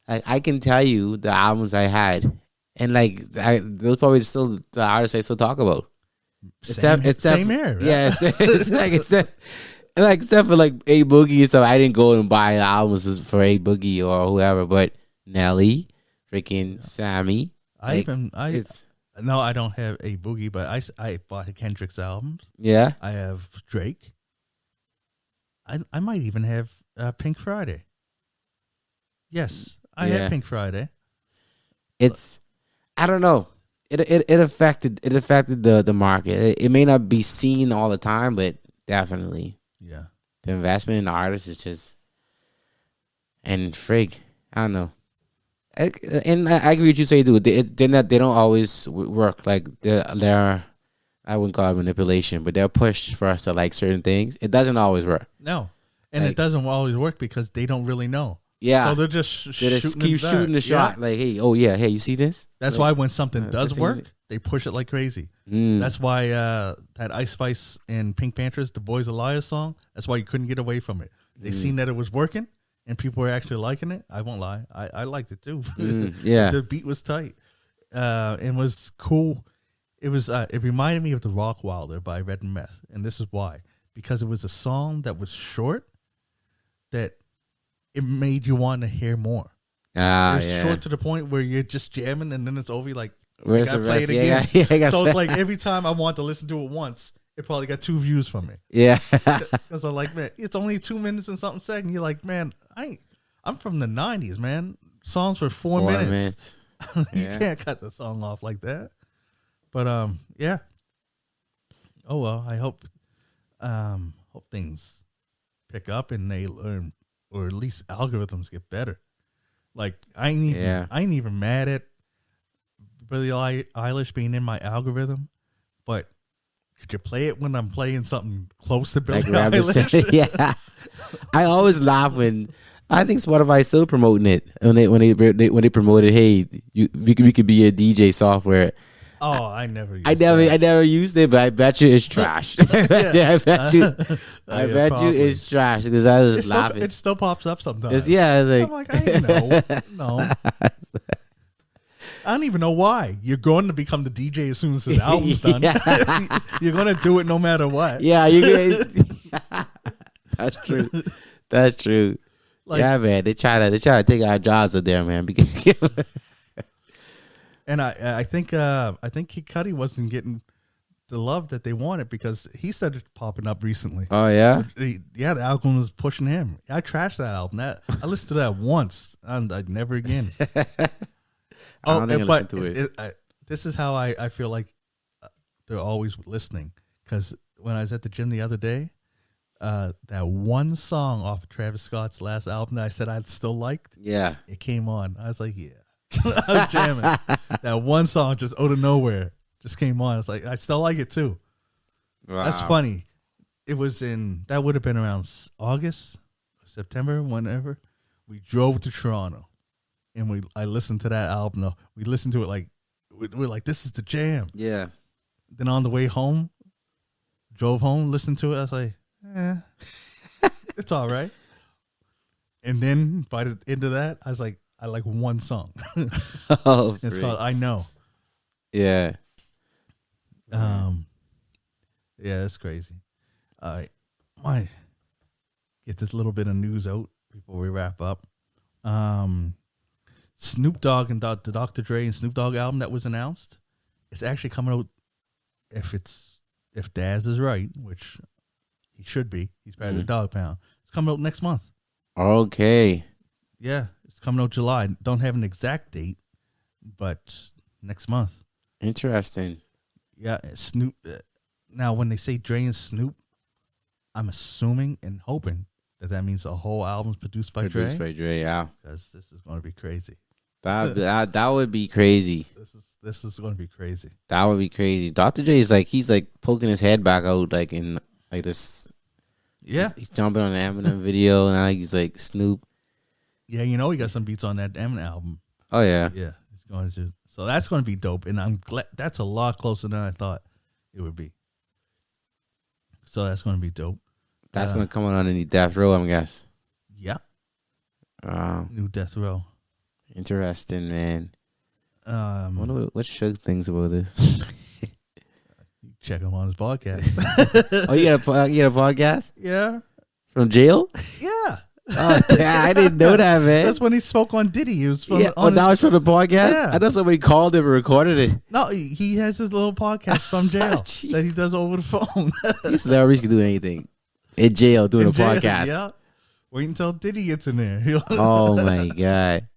I can tell you the albums I had, and like those probably still the artists I still talk about. Same here. Right? Yeah, it's like except for like A Boogie, so I didn't go and buy albums for A Boogie or whoever, but Nelly, freaking Sammy. I like, it's no, I don't have A Boogie, but I bought Kendrick's albums. Yeah. I have Drake. I might even have Pink Friday. Yes, I Yeah. have Pink Friday. It's I don't know. It affected the market. It may not be seen all the time, but definitely Yeah. the investment in the artist is just, and frig, I don't know. And I agree with you say, dude. They don't always work. Like they're I wouldn't call it manipulation, but they're pushed for us to like certain things. It doesn't always work. No, and Like- it doesn't always work because they don't really know. Yeah, So they're just they just shooting keep the shooting the dart. shot. Yeah. Like, hey, oh yeah, hey, you see this? That's Like, why when something does this work, ain't- they push it like crazy. Mm. That's why that Ice Spice and Pink Panthers, "The Boys Are Liars" song. That's why you couldn't get away from it. They seen that it was working and people were actually liking it. I won't lie, I liked it too. Yeah. The beat was tight. It was cool. It was. It reminded me of "The Rock Wilder" by Red and Meth, and this is why: because it was a song that was short, that it made you want to hear more. It was yeah. short to the point where you're just jamming, and then it's over. You're like, Where's gotta the play rest? it Yeah, again. yeah, I got So it's that. like every time I want to listen to it once, it probably got 2 views from it. Yeah. Because I'm like, man, it's only 2 minutes and something second. You're like, man, I'm from the 90s, man. Songs were 4 minutes. You Yeah. can't cut the song off like that. But yeah. Oh well, I hope things pick up and they learn, or at least algorithms get better. Like I ain't even mad at Billie Eilish being in my algorithm, but could you play it when I'm playing something close to Billie Like Rabbit Eilish? said, yeah. I always laugh when I think Spotify is still promoting it when they promoted, hey, we could be a DJ software. Oh, I never used it, but I bet you it's trash. I bet you it's trash because I was laughing. It still pops up sometimes. It's I'm like, I know. No. I don't even know why. You're going to become the DJ as soon as the album's done. You're going to do it no matter what. Yeah, that's true. That's true. Like, yeah, man. They try to take our jobs up there, man. And I think Kid Cudi wasn't getting the love that they wanted because he started popping up recently. Oh yeah, the album was pushing him. I trashed that album. I listened to that once and I never again. This is how I feel like they're always listening, because when I was at the gym the other day, that one song off of Travis Scott's last album that I said I still liked, it came on. I was like, yeah. I was jamming. That one song just out of nowhere just came on. It's like, I still like it too. Wow. That's funny. It was that would have been around August, September, whenever. We drove to Toronto and I listened to that album. No, we listened to it like, we're like, this is the jam. Yeah. Then on the way home, drove home, listened to it. I was like, it's all right. And then by the end of that, I was like, I like one song. It's called I Know. Yeah. Yeah, it's crazy. I might get this little bit of news out before we wrap up. Snoop Dogg and the Dr. Dre and Snoop Dogg album that was announced, it's actually coming out, if Daz is right, which he should be. He's part of the Dog Pound. It's coming out next month. Okay. Yeah, it's coming out July. Don't have an exact date, but next month. Interesting. Yeah, Snoop. Now, when they say Dre and Snoop, I'm assuming and hoping that means the whole album's produced by Dre. Produced by Dre, yeah. Because this is going to be crazy. That would be crazy. This is going to be crazy. That would be crazy. Dr. J is like, he's like poking his head back out like in like this. Yeah, he's jumping on the Eminem video, and now he's like Snoop. Yeah, you know he got some beats on that Eminem album. Oh yeah, yeah. He's going to. So that's going to be dope, and I'm glad. That's a lot closer than I thought it would be. So that's going to be dope. That's going to come on any Death Row, I guess. Yeah. New Death Row. Interesting, man. I wonder what Suge thinks about this. Check him on his podcast. Oh, you got a podcast? Yeah. From jail? Yeah. Oh, yeah, I didn't know that, man. That's when he spoke on Diddy. He was from. Yeah. Now it's from the podcast. Yeah. I thought somebody called him and recorded it. No, he has his little podcast from jail that he does over the phone. These celebrities can do anything in jail doing a podcast. Yeah. Wait until Diddy gets in there. Oh my god.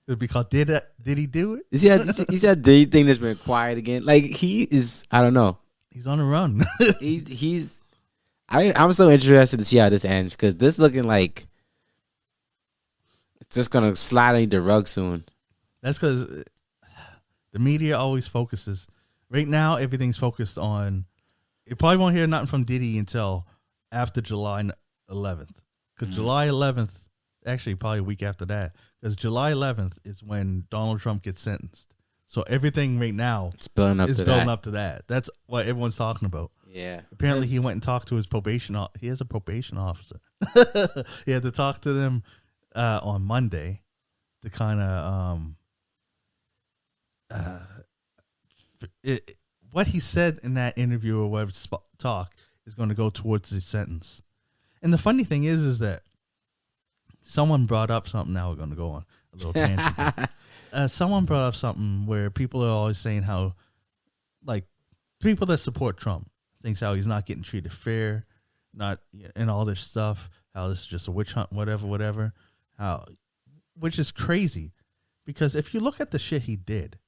It'd be called Did He Do It? You see that Diddy thing that's been quiet again? Like he is. I don't know. He's on the run. I'm so interested to see how this ends, because this looking like it's just gonna slide underneath the rug soon. That's because the media always focuses. Right now, everything's focused on. You probably won't hear nothing from Diddy until after July 11th, because July 11th, actually probably a week after that, because July 11th is when Donald Trump gets sentenced. So everything right now is building up to that. That's what everyone's talking about. Yeah. Apparently, he went and talked to his probation. He has a probation officer. He had to talk to them on Monday to kind of what he said in that interview or whatever talk is going to go towards his sentence. And the funny thing is that someone brought up something. Now we're going to go on a little tangent. Someone brought up something where people are always saying how, like, people that support Trump thinks how he's not getting treated fair, not and all this stuff. How this is just a witch hunt, whatever. Which is crazy, because if you look at the shit he did,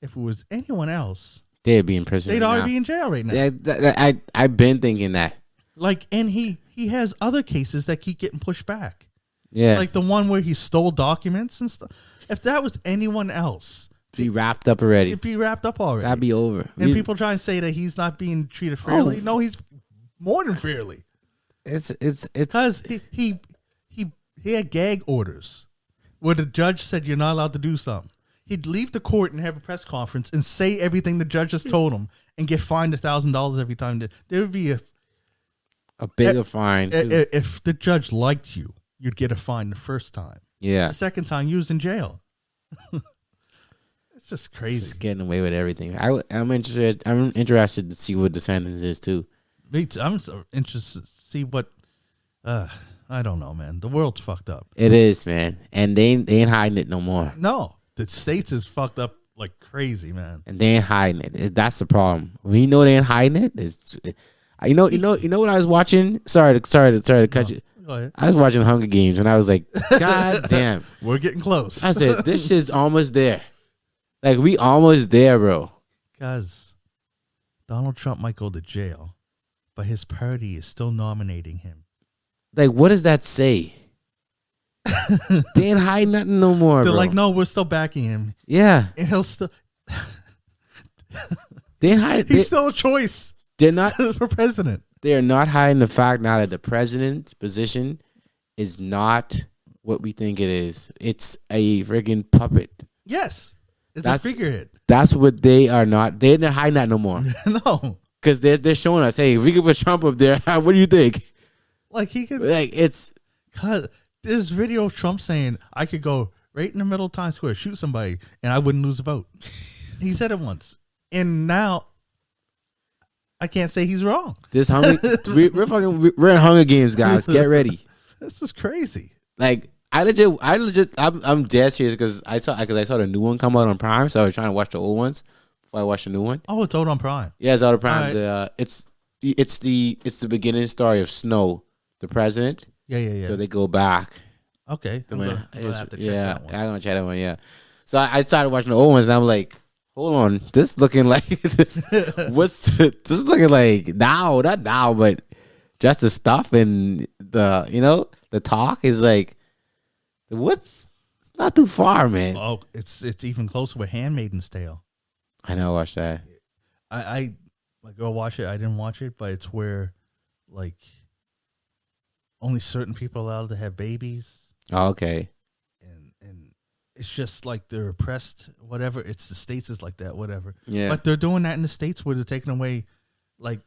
if it was anyone else, they'd be in prison. They'd already be in jail right now. Yeah, I've been thinking that. Like, and he has other cases that keep getting pushed back. Yeah, like the one where he stole documents and stuff. If that was anyone else, be wrapped up already. It'd be wrapped up already. That'd be over. And people try and say that he's not being treated fairly. Oh. No, he's more than fairly. It's because he had gag orders where the judge said you're not allowed to do something. He'd leave the court and have a press conference and say everything the judge just told him and get fined $1,000 every time. There would be a bigger fine. If the judge liked you, you'd get a fine the first time. Yeah. The second time, you was in jail. It's just crazy. Just getting away with everything. I'm interested. I'm interested to see what the sentence is too. Me too. I'm so interested to see what. I don't know, man. The world's fucked up. It is, man, and they ain't hiding it no more. No, the states is fucked up like crazy, man. And they ain't hiding it. That's the problem. We know they ain't hiding it. You know what I was watching. Sorry to cut you. Go ahead. I was watching Hunger Games and I was like, God damn. We're getting close. I said, this shit's almost there. Like, we almost there, bro. Guys, Donald Trump might go to jail, but his party is still nominating him. Like, what does that say? They ain't hiding nothing no more, They're bro. like, no, we're still backing him. Yeah. And he'll still... They ain't hiding. He's still a choice. They're not... for president. They are not hiding the fact now that the president's position is not what we think it is. It's a freaking puppet. Yes. It's a figurehead. That's what they are not. They're not hiding that no more. No. Because they're showing us, hey, if we could put Trump up there, what do you think? Like, he could... Like, it's... God, there's video of Trump saying, I could go right in the middle of Times Square, shoot somebody, and I wouldn't lose a vote. He said it once. And now... I can't say he's wrong. This Hunger, we're in Hunger Games, guys. Get ready. This is crazy. Like, I'm dead serious because I saw the new one come out on Prime, so I was trying to watch the old ones before I watched the new one. Oh, it's out on Prime. Yeah, it's out on Prime. Right. It's the beginning story of Snow, the president. Yeah. So they go back. Okay. I'm gonna have to check that one. I'm gonna check that one. Yeah. So I started watching the old ones, and I'm like, hold on, this looking like this. This looking like not now, but just the stuff and the talk is like, it's not too far, man. Oh, it's even closer with Handmaid's Tale. I know, watch that. I my girl watched it. I didn't watch it, but it's where like only certain people are allowed to have babies. Oh, okay. And it's just like they're oppressed, whatever. It's the states is like that, whatever. Yeah. But they're doing that in the states where they're taking away, like,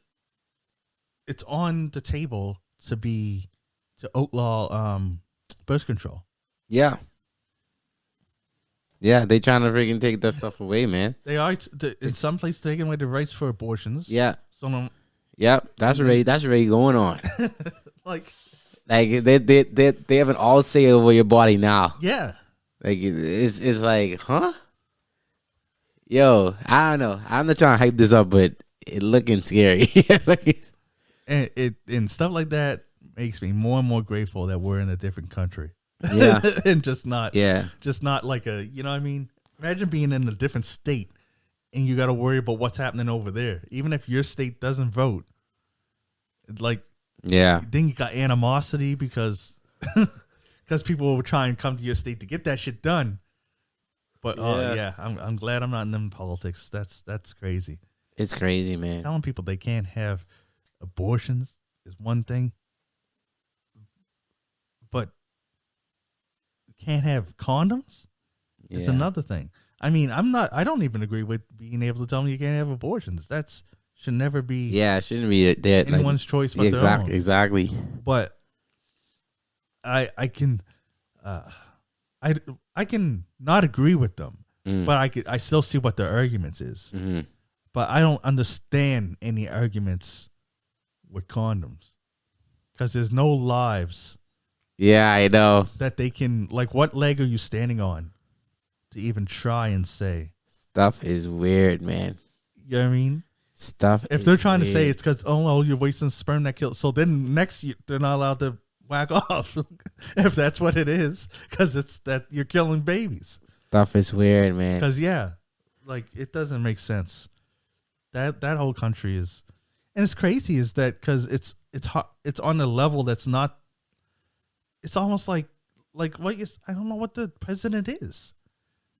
it's on the table to outlaw birth control. Yeah. Yeah, they trying to freaking take that stuff away, man. They are in some places taking away the rights for abortions. Yeah. So that's already going on. like they have an all say over your body now. Yeah. Like it's like, huh? Yo, I don't know. I'm not trying to hype this up, but it looking scary. and stuff like that makes me more and more grateful that we're in a different country. Yeah. And just not like a, you know what I mean? Imagine being in a different state and you got to worry about what's happening over there. Even if your state doesn't vote, like, yeah, then you got animosity because people will try and come to your state to get that shit done. But I'm glad I'm not in them politics. That's crazy. It's crazy, man. Telling people they can't have abortions is one thing, but can't have condoms is another thing. I mean, I don't even agree with being able to tell me you can't have abortions. That's should never be. Yeah, it shouldn't be that anyone's choice but their own. Exactly. But I can not agree with them, but I still see what their arguments is. Mm-hmm. But I don't understand any arguments with condoms because there's no lives. Yeah, I know. That they can, like, what leg are you standing on to even try and say? Stuff is weird, man. You know what I mean? Stuff. If they're trying to say it's because, oh, no, you're wasting sperm that kills. So then next year, they're not allowed to whack off if that's what it is, because it's that you're killing babies. Stuff is weird, man. Because, like, it doesn't make sense. That whole country is, and it's crazy is that because it's on a level that's not. It's almost like what I don't know what the president is.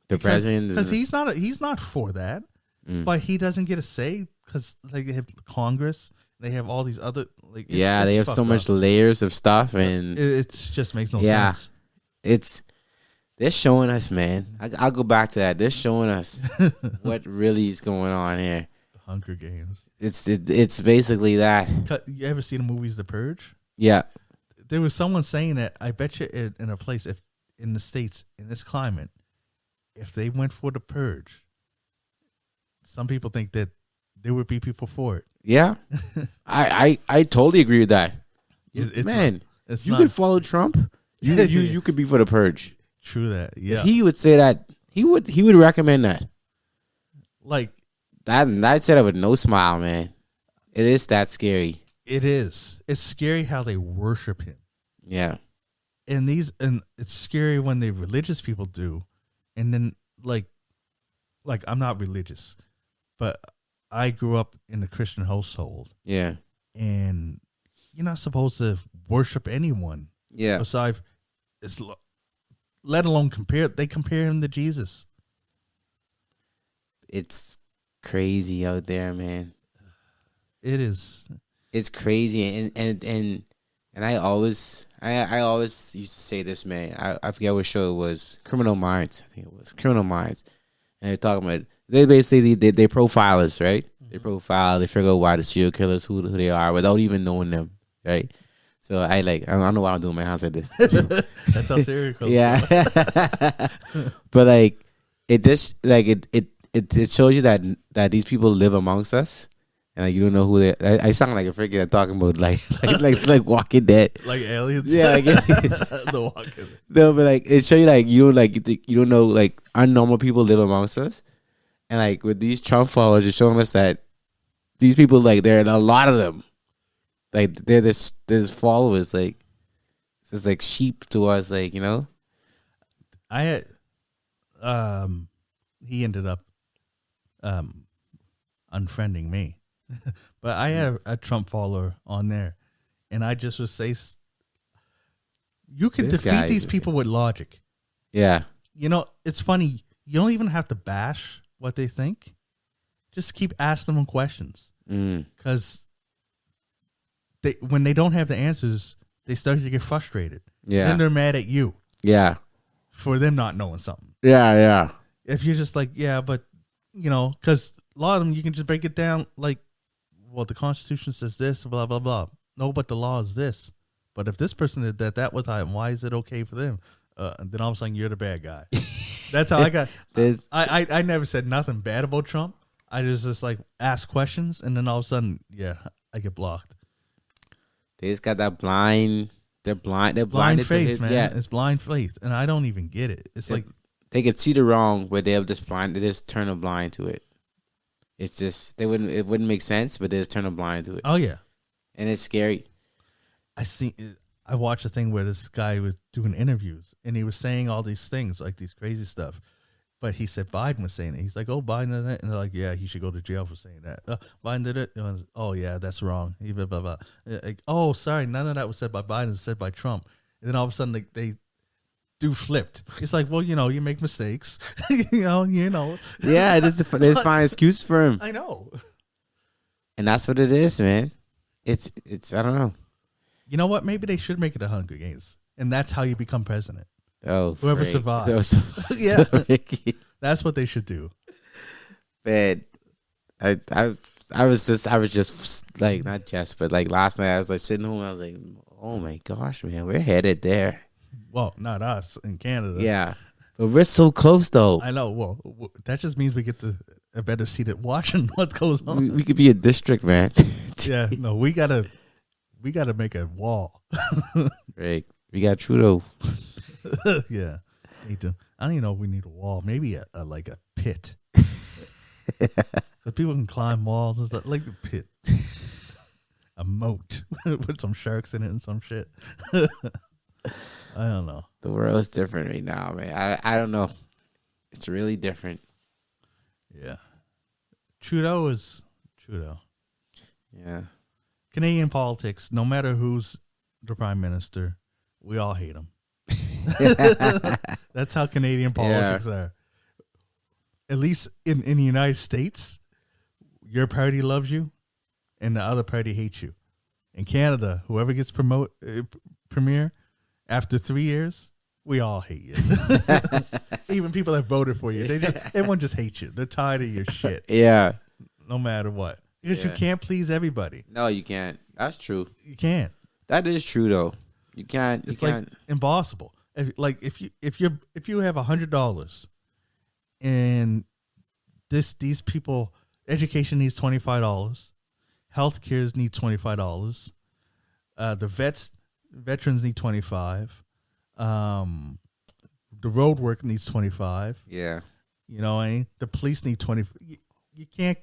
President, because he's not for that, but he doesn't get a say because like Congress They have all these other they have so much layers of stuff, and it just makes no sense. They're showing us, man. I'll go back to that. They're showing us what really is going on here. The Hunger Games. It's basically that. You ever see the movies The Purge? Yeah. There was someone saying that I bet you in a place, if in the States, in this climate, if they went for the purge, some people think that there would be people for it. Yeah. I totally agree with that. Man, you could follow Trump. You could be for the purge. True that. Yeah. He would say that. He would recommend that. Like that. And I said it with no smile, man. It is that scary. It is. It's scary how they worship him. Yeah. And it's scary when the religious people do. And then like I'm not religious, but I grew up in a Christian household. Yeah. And you're not supposed to worship anyone. Yeah. Besides, let alone compare him to Jesus. It's crazy out there, man. It is. It's crazy, and I always used to say this, man. I forget what show it was. Criminal Minds, I think it was Criminal Minds, and they're talking about they basically they profilers, right? Mm-hmm. They profile, they figure out why the serial killers who they are without even knowing them, right? So I don't know why I'm doing my hands like this. That's how serial killers. Yeah, but like it just like it shows you that these people live amongst us. And like, you don't know who they. I sound like a freaking talking about like Walking Dead, like aliens. Yeah, like the Walking Dead. No, but like it show you like you don't know like unnormal people live amongst us, and like with these Trump followers, it's showing us that these people like there are a lot of them, like they're this followers like it's just like sheep to us, like you know. I had he ended up unfriending me. But I had a Trump follower on there, and I just would say, you can defeat these people with logic. Yeah. You know, it's funny. You don't even have to bash what they think. Just keep asking them questions. Because when they don't have the answers, they start to get frustrated. Yeah. Then they're mad at you. Yeah. For them not knowing something. Yeah, yeah. If you're just like, yeah, but, you know, because a lot of them, you can just break it down like, well, the Constitution says this, blah, blah, blah. No, but the law is this. But if this person did that was time, why is it okay for them? And then all of a sudden, you're the bad guy. That's how I got. I never said nothing bad about Trump. I just like ask questions, and then all of a sudden, yeah, I get blocked. They just got that blind. They're blind. They're blind faith, man. Yeah. It's blind faith, and I don't even get it. It's like they could see the wrong, but they're just blind. They just turn a blind to it. It's just it wouldn't make sense, but they just turn a blind to it. Oh yeah, and it's scary. I watched a thing where this guy was doing interviews, and he was saying all these things, like these crazy stuff. But he said Biden was saying it. He's like, "Oh, Biden did that," and they're like, "Yeah, he should go to jail for saying that." Biden did it. Oh yeah, that's wrong. Blah, blah, blah. Like, oh, sorry, none of that was said by Biden. It was said by Trump. And then all of a sudden, they do flipped. It's like, well, you know, you make mistakes. you know. Yeah, there's fine excuse for him. I know. And that's what it is, man. It's I don't know. You know what? Maybe they should make it a Hunger Games, and that's how you become president. Oh, whoever survives. Yeah, that's what they should do. Man, I was just like not just, but like last night I was like sitting home. I was like, oh my gosh, man, we're headed there. Well, not us in Canada. Yeah, but we're so close though. I know. Well, that just means we get a better seat at watching what goes on. We could be a district, man. Yeah, no, we gotta make a wall. Right, we got Trudeau. Yeah, I don't even know if we need a wall. Maybe a pit. So people can climb walls and stuff, like a pit, a moat with some sharks in it and some shit. I don't know. The world is different right now, man. I don't know. It's really different. Yeah. Trudeau is Trudeau. Yeah. Canadian politics, no matter who's the prime minister, we all hate him. That's how Canadian politics are. At least in the United States, your party loves you, and the other party hates you. In Canada, whoever gets premier after 3 years, we all hate you. Even people that voted for you, everyone just hates you. They're tired of your shit. Yeah. No matter what, because you can't please everybody. No, you can't. That's true. You can't. That is true though. You can't. It's like impossible. If you have $100 and these people, education needs $25, healthcare needs $25, the veterans need $25, the road work needs $25. Yeah. You know what I mean? The police need $20. You can't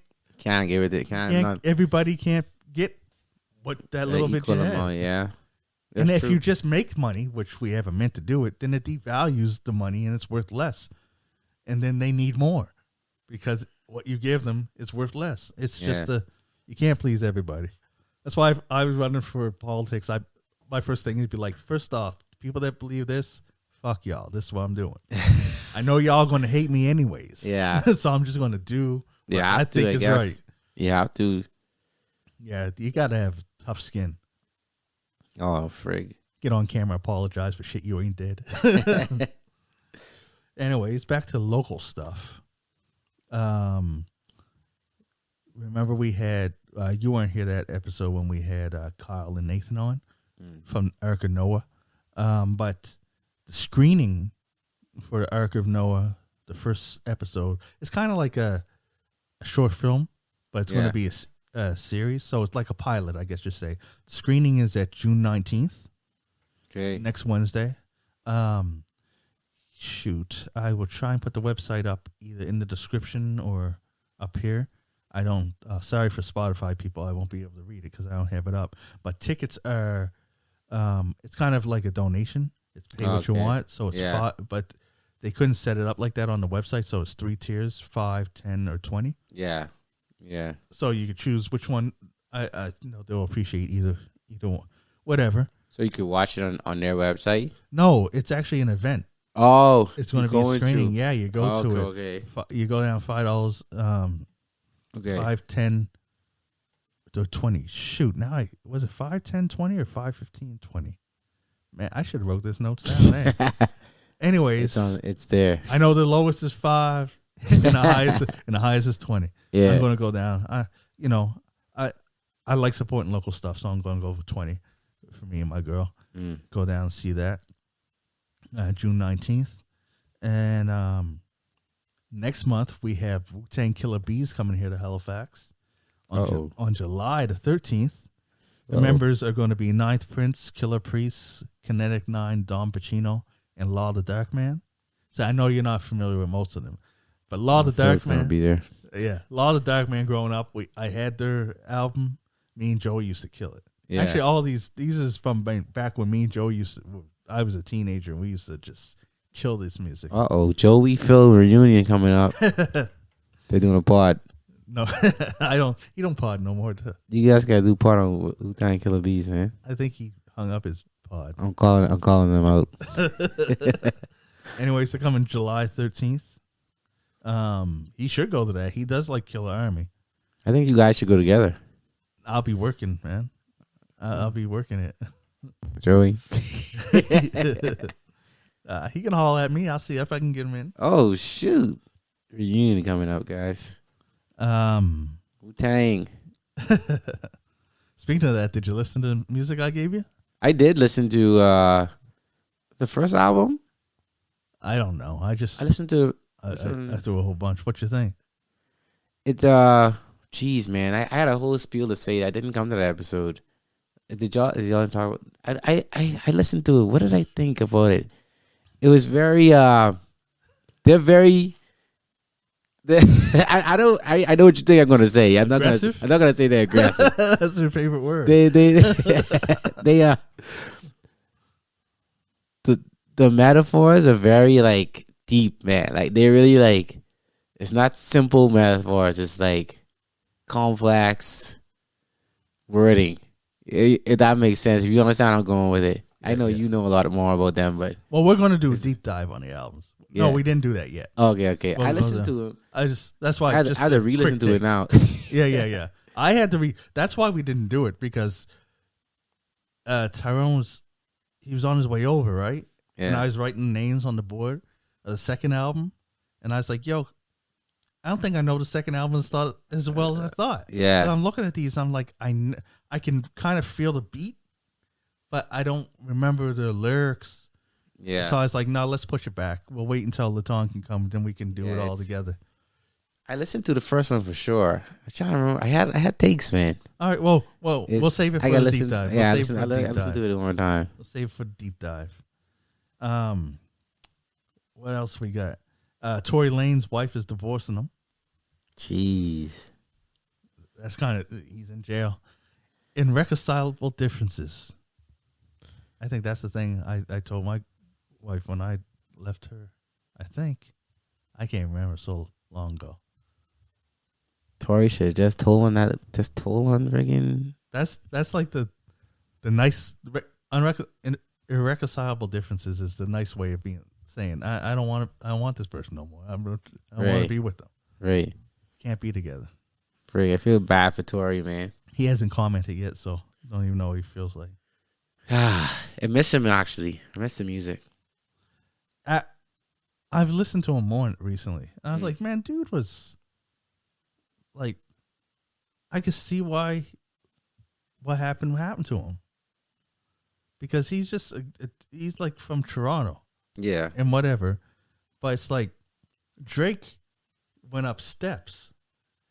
give it. Everybody can't get what that little bit you have. Yeah. That's and if you just make money, which we haven't meant to do it, then it devalues the money and it's worth less. And then they need more because what you give them is worth less. It's just you can't please everybody. That's why I was running for politics. My first thing would be like, first off, people that believe this, fuck y'all. This is what I'm doing. I know y'all going to hate me anyways. Yeah. So I'm just going to do what I think is right. You have to. Yeah, you got to have tough skin. Oh, frig. Get on camera, apologize for shit you ain't did. Anyways, back to local stuff. Remember we had, you weren't here that episode when we had Kyle and Nathan on from Ark of Noah. But the screening for the Ark of Noah, the first episode, it's kind of like a short film, but it's going to be a series. So it's like a pilot, I guess you say. The screening is at June 19th. Okay. Next Wednesday. Shoot, I will try and put the website up either in the description or up here. I don't, sorry for Spotify people, I won't be able to read it because I don't have it up. But tickets are, it's kind of like a donation. It's pay what you want. So it's but they couldn't set it up like that on the website. So it's 3 tiers, 5, 10, or 20. Yeah. Yeah. So you could choose which one. I know they'll appreciate either one, whatever. So you could watch it on their website? No, it's actually an event. Oh, it's going to be a screening. Yeah, you go to it. Okay. You go down $5. Okay. 5, 10, to 20. Shoot, now was it 5, 10, 20 or 5, 15, 20? Man, I should have wrote this notes down there. Anyways, it's there. I know the lowest is 5 and the highest is 20. Yeah. I'm going to go down. I like supporting local stuff, so I'm going to go for 20 for me and my girl. Go down and see that. June 19th. And next month, we have Wu-Tang Killer Bees coming here to Halifax on July the 13th. The members are going to be Ninth Prince, Killer Priest, Kinetic 9, Don Pacino, and Law the Dark Man. So I know you're not familiar with most of them, but Law the Dark Man be there. Yeah, Law the Dark Man. Growing up, I had their album. Me and Joe used to kill it. Yeah. Actually, all these is from back when me and Joe I was a teenager and we used to just kill this music. Joey Phil reunion coming up. They're doing a pod. No, he don't pod no more. You guys gotta do pod on Wu-Tang Killer Bees, man. I think he hung up his pod. I'm calling them out. Anyways, they're coming July 13th. He should go to that. He does like Killer Army. I think you guys should go together. I'll be working, man. I'll be working it. Joey. He can haul at me. I'll see if I can get him in. Oh, shoot. Reunion coming up, guys. Wu-Tang. Speaking of that, did you listen to the music I gave you? I did listen to the first album. I don't know. I listened to I threw a whole bunch. What you think? It geez, man, I had a whole spiel to say. I didn't come to that episode. Did y'all talk about? I listened to it. What did I think about it? It was very they're very. I know what you think I'm gonna say. I'm not gonna say they're aggressive. That's your favorite word. They the metaphors are very like deep, man. Like they really like. It's not simple metaphors. It's like complex wording. If that makes sense. If you understand how I'm going with it. I know you know a lot more about them, but we're going to do a deep dive on the albums. Yeah. No, we didn't do that yet. Okay. Well, I listened to it. that's why I had to re-listen to it now. Yeah. I had to that's why we didn't do it, because Tyrone was on his way over, right? Yeah. And I was writing names on the board of the second album, and I was like, yo, I don't think I know the second album as well as I thought. Yeah. And I'm looking at these, I'm like, I can kind of feel the beat, but I don't remember the lyrics. Yeah. So I was like, no, let's push it back. We'll wait until Laton can come, then we can do it all together. I listened to the first one for sure. I'm trying to remember. I had takes, man. All right, well, we'll save it for the deep dive. Yeah, I listened to it one more time. We'll save it for the deep dive. What else we got? Tory Lane's wife is divorcing him. Jeez. That's kind of, he's in jail. Irreconcilable differences. I think that's the thing I told my wife when I left her. I think. I can't remember, so long ago. Tory should just told on friggin'. That's like the nice irreconcilable differences is the nice way of saying I don't want this person no more. I don't want to be with them. Right. Can't be together. I feel bad for Tory, man. He hasn't commented yet, so don't even know what he feels like. I miss him, actually. I miss the music. I've listened to him more recently. And I was like, man, dude was like, I could see what happened to him. Because he's just, he's like from Toronto. Yeah. And whatever. But it's like, Drake went up steps.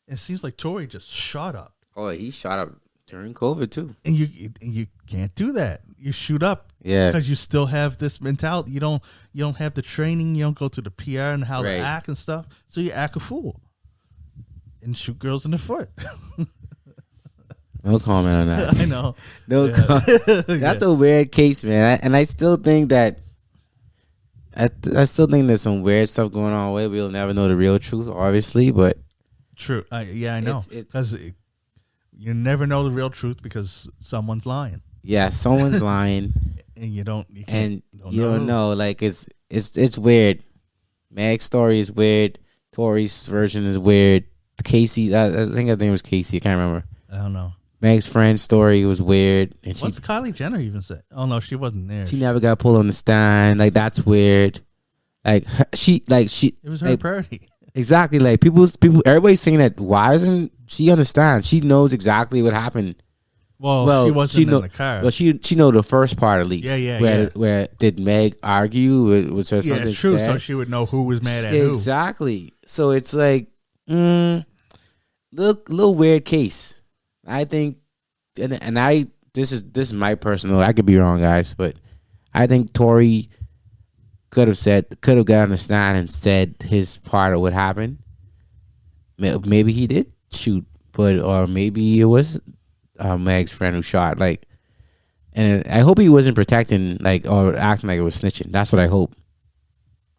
It seems like Tory just shot up. Oh, he shot up during COVID too. And you can't do that. You shoot up. Yeah. Because you still have this mentality. You don't have the training. You don't go through the PR and how to act and stuff. So you act a fool. And shoot girls in the foot. No comment on that. I know. No comment. That's a weird case, man. I still think that I still think there's some weird stuff going on where we'll never know the real truth, obviously, but true. I know. Because you never know the real truth because someone's lying. Yeah, someone's lying. And you don't know. Like it's weird. Meg's story is weird. Tory's version is weird. Casey, I think it was Casey. I can't remember. I don't know. Meg's friend's story was weird. And what's Kylie Jenner even say? Oh no, she wasn't there. She never got pulled on the stand. Like that's weird. Like she. It was her party. Exactly. Like people. Everybody's saying that. Why doesn't she understand? She knows exactly what happened. Well, she wasn't in the car. Well, she know the first part at least. Yeah. Where did Meg argue? Was there something? Yeah, true. Said? So she would know who was mad at who. Exactly. So it's like, little weird case. I think, and I this is my personal. I could be wrong, guys, but I think Tory could have got on the stand and said his part of what happened. Maybe he did shoot, or maybe it was Meg's friend who shot. Like, and I hope he wasn't protecting or acting like it was snitching. That's what I hope.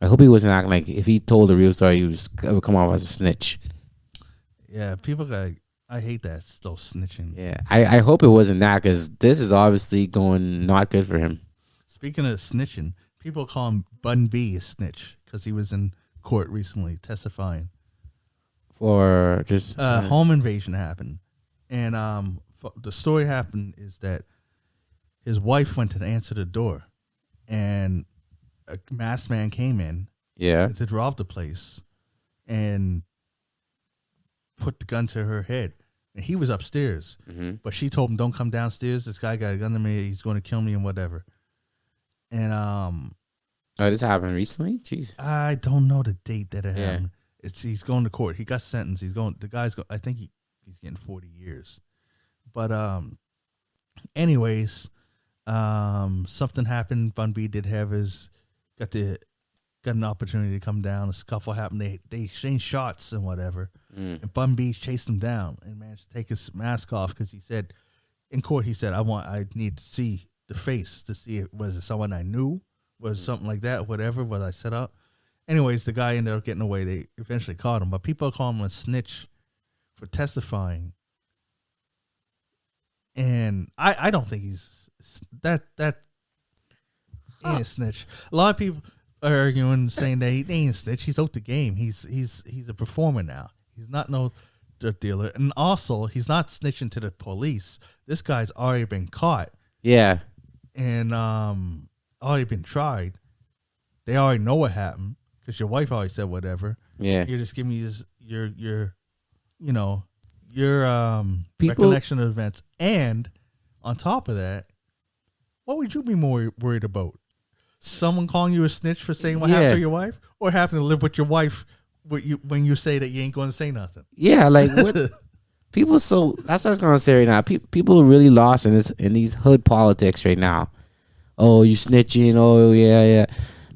I hope he wasn't acting like if he told the real story, it would come off as a snitch. Yeah, I hate that still snitching. Yeah, I hope it wasn't that because this is obviously going not good for him. Speaking of snitching, people call him Bun B a snitch because he was in court recently testifying. For just home invasion happened, and the story happened is that his wife went to answer the door, and a masked man came in. Yeah, to rob the place, and put the gun to her head. And he was upstairs, but she told him, "Don't come downstairs. This guy got a gun to me. He's going to kill me and whatever." And this happened recently. Jeez, I don't know the date that it happened. He's going to court. He got sentenced. I think he's getting 40 years. But anyways, something happened. Bun B did have got an opportunity to come down. A scuffle happened. They exchanged shots and whatever. And Bun B chased him down and managed to take his mask off because he said in court, I need to see the face to see was it someone I knew, was something like that, whatever, was I set up. Anyways, the guy ended up getting away. They eventually caught him, but people call him a snitch for testifying. And I don't think he's that ain't a snitch. A lot of people are arguing, saying that he ain't a snitch. He's out the game. He's a performer now. He's not no dealer, and also he's not snitching to the police. This guy's already been caught. Yeah. And already been tried. They already know what happened because your wife already said whatever. Yeah. You're just giving me your People, recollection of events. And on top of that, what would you be more worried about? Someone calling you a snitch for saying what happened to your wife, or having to live with your wife when you say that you ain't going to say nothing? Yeah, like what people. So that's what I was gonna say right now. People are really lost in these hood politics right now. Oh, you snitching? Oh, yeah.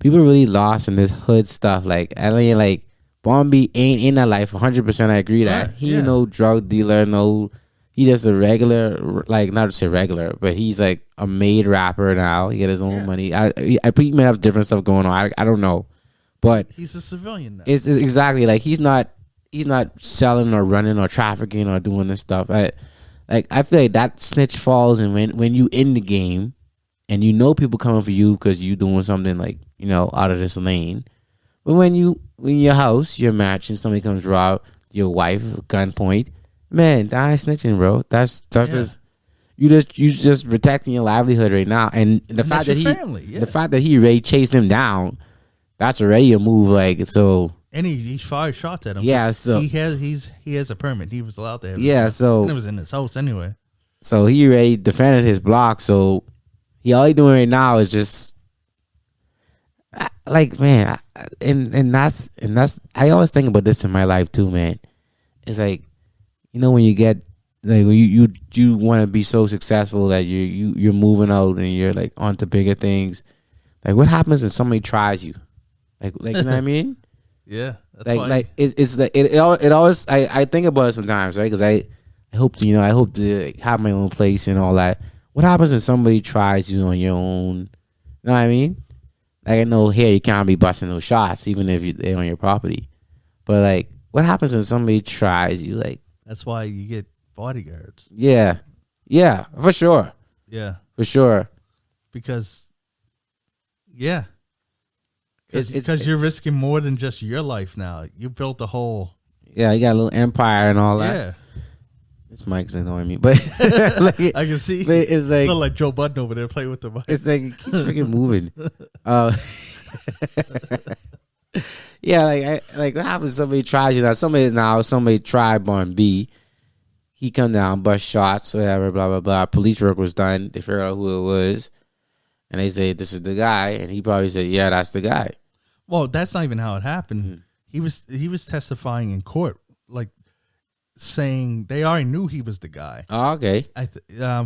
People are really lost in this hood stuff. Like I mean, like Bun B ain't in that life. 100%, I agree that he no drug dealer. No, he just a regular, like not to say regular, but he's like a made rapper now. He get his own money. I think he may have different stuff going on. I don't know, but he's a civilian now. It's exactly like he's not selling or running or trafficking or doing this stuff. I feel like that snitch falls, and when you in the game and you know people coming for you because you doing something like, you know, out of this lane. But when your house, your matching, somebody comes rob your wife, gunpoint, man, that ain't snitching, bro. That's just you just protecting your livelihood right now. And the fact that the fact that he already chased him down, that's already a move. Like, so. And he fired shots at him. Yeah, so he has a permit. He was allowed to have so and it was in his house anyway. So he already defended his block. So all he doing right now is just like, man, and that's I always think about this in my life too, man. It's like, you know, when you get like when you want to be so successful that you're moving out and you're like onto bigger things. Like, what happens when somebody tries you? Like you know what I mean? Yeah, it's like it always I think about it sometimes, right? Because I hope to like, have my own place and all that. What happens when somebody tries you on your own? You know what I mean? Like, I know here you can't be busting no shots even if they're on your property, but like, what happens when somebody tries you? Like, that's why you get bodyguards. Yeah, for sure. Yeah, for sure. Because because you're risking more than just your life now. You built a whole. Yeah, you got a little empire and all that. Yeah. This mic's annoying me, but like, I can see. It's like look like Joe Budden over there playing with the mic. It's like it keeps freaking moving. Yeah, like what happens? Somebody tries you now. Somebody tried Bun B. He come down, bust shots, whatever, blah blah blah. Police work was done. They figured out who it was, and they say this is the guy, and he probably said, "Yeah, that's the guy." Well, that's not even how it happened. Mm-hmm. He was testifying in court, like saying they already knew he was the guy. Oh, okay.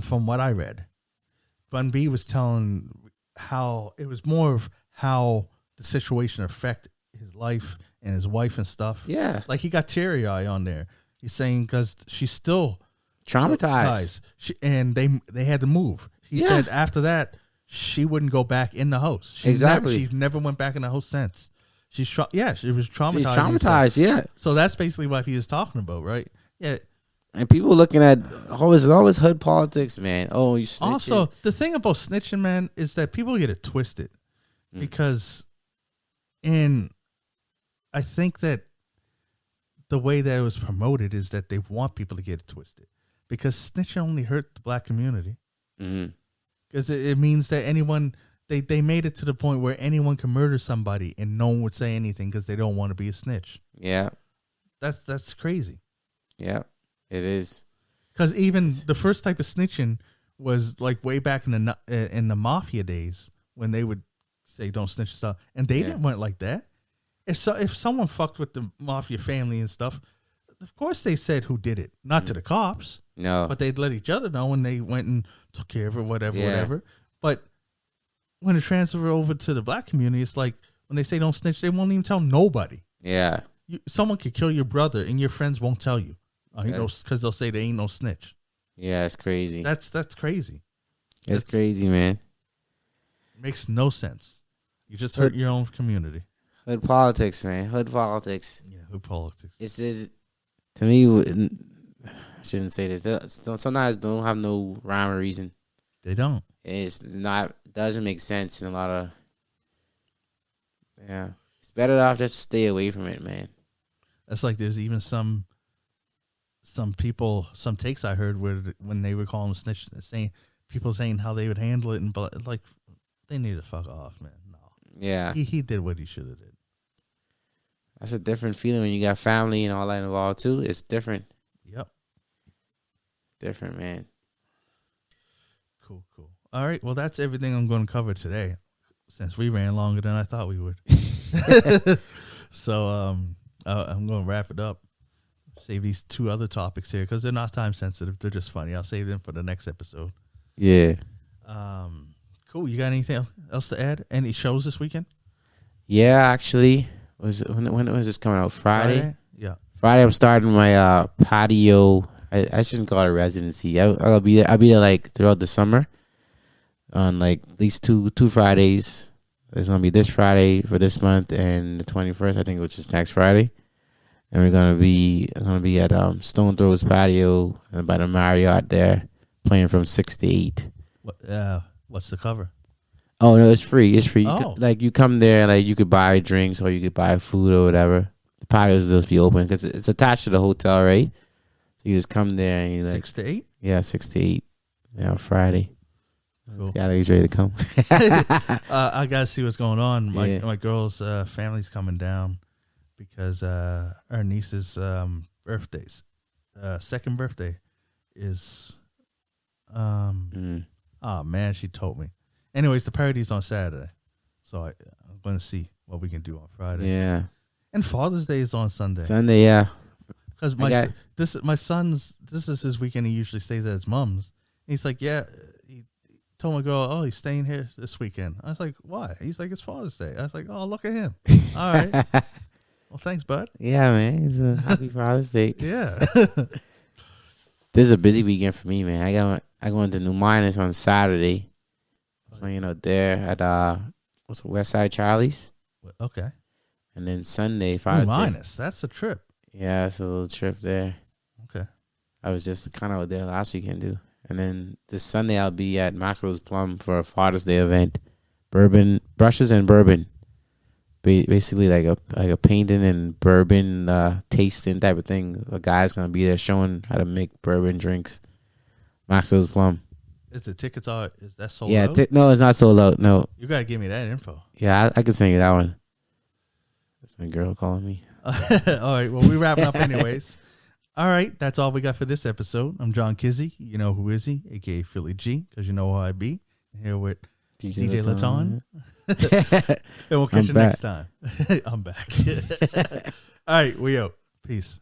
From what I read, Bun B was telling how it was more of how the situation affected his life and his wife and stuff. Yeah, like he got teary-eyed on there. He's saying because she's still traumatized, and they had to move. He said after that she wouldn't go back in the house. She never went back in the house since. She was traumatized. She's traumatized. Yeah. So that's basically what he is talking about, right? Yeah. And people looking at it's always hood politics, man. Oh, you snitching. Also, the thing about snitching, man, is that people get it twisted because I think that the way that it was promoted is that they want people to get it twisted because snitching only hurt the black community. Because it means that anyone, they made it to the point where anyone can murder somebody and no one would say anything because they don't want to be a snitch. Yeah. That's crazy. Yeah, it is. Because even the first type of snitching was like way back in the mafia days when they would say don't snitch stuff. And they didn't want it like that. If someone fucked with the mafia family and stuff, of course they said who did it. Not to the cops. No. But they'd let each other know when they went and took care of it, whatever. But when it transferred over to the black community, it's like when they say don't snitch, they won't even tell nobody. Yeah. Someone could kill your brother and your friends won't tell you. Because they'll say they ain't no snitch. Yeah, it's crazy. That's crazy. It's crazy, man. It makes no sense. You just hurt your own community. Hood politics, man. Hood politics. Yeah, hood politics. It's just, to me, I shouldn't say this. Sometimes don't have no rhyme or reason. They don't. It's not, doesn't make sense in a lot of, yeah. It's better off just to stay away from it, man. That's like there's even some some takes I heard when they would call him snitch, saying how they would handle it, and but like they need to fuck off, man. No, Yeah, he did what he should have did. that's a different feeling when you got family and all that involved too. It's different. Yep. Different, man. Cool. All right, well that's everything I'm going to cover today, since we ran longer than I thought we would. So I'm going to wrap it up. Save these 2 other topics here because they're not time sensitive. They're just funny. I'll save them for the next episode. Yeah. Cool. You got anything else to add? Any shows this weekend? Yeah, actually, when was this coming out? Friday? Yeah. Friday, I'm starting my patio. I shouldn't call it a residency. I'll be there. I'll be there like throughout the summer, on like at least two Fridays. There's gonna be this Friday for this month and the 21st, I think, which is next Friday. And I'm gonna be at Stone Throws Patio by the Marriott there, playing from 6 to 8. What's the cover? Oh no, it's free. It's free. Oh. You come there, like you could buy drinks or you could buy food or whatever. The patios will just be open because it's attached to the hotel, right? So you just come there and you 6 to 8. Yeah, 6 to 8. Yeah, Friday. Cool. Scotty's ready to come. I gotta see what's going on. My girl's family's coming down because her niece's birthday's second birthday is oh man, she told me. Anyways, the party's on Saturday, so I'm going to see what we can do on Friday. Yeah, and Father's Day is on Sunday. Sunday, yeah. Because my son's this is his weekend. He usually stays at his mom's. He's like, yeah. He told my girl, oh, he's staying here this weekend. I was like, why? He's like, it's Father's Day. I was like, oh, look at him. All right. Well, thanks, bud. Yeah, man. It's a happy Father's Day. Yeah. This is a busy weekend for me, man. I go into New Minas on Saturday. Playing out there at what's the West Side Charlie's. Okay. And then Sunday, Father's Day. New Minas, that's a trip. Yeah, it's a little trip there. Okay. I was just kind of out there last weekend too. And then this Sunday I'll be at Maxwell's Plum for a Father's Day event. Bourbon brushes and bourbon. Basically like a painting and bourbon tasting type of thing. A guy's gonna be there showing how to make bourbon drinks. Maxwell's Plum. Is that sold out? No, it's not sold out. No. You gotta give me that info. Yeah, I can send you that one. That's my girl calling me. All right. Well, we wrapping up anyways. All right. That's all we got for this episode. I'm John Kizzy. You know who is he? AKA Philly G, because you know who I be. Here with DJ Laton. And we'll catch you next time. I'm back. All right. We out. Peace.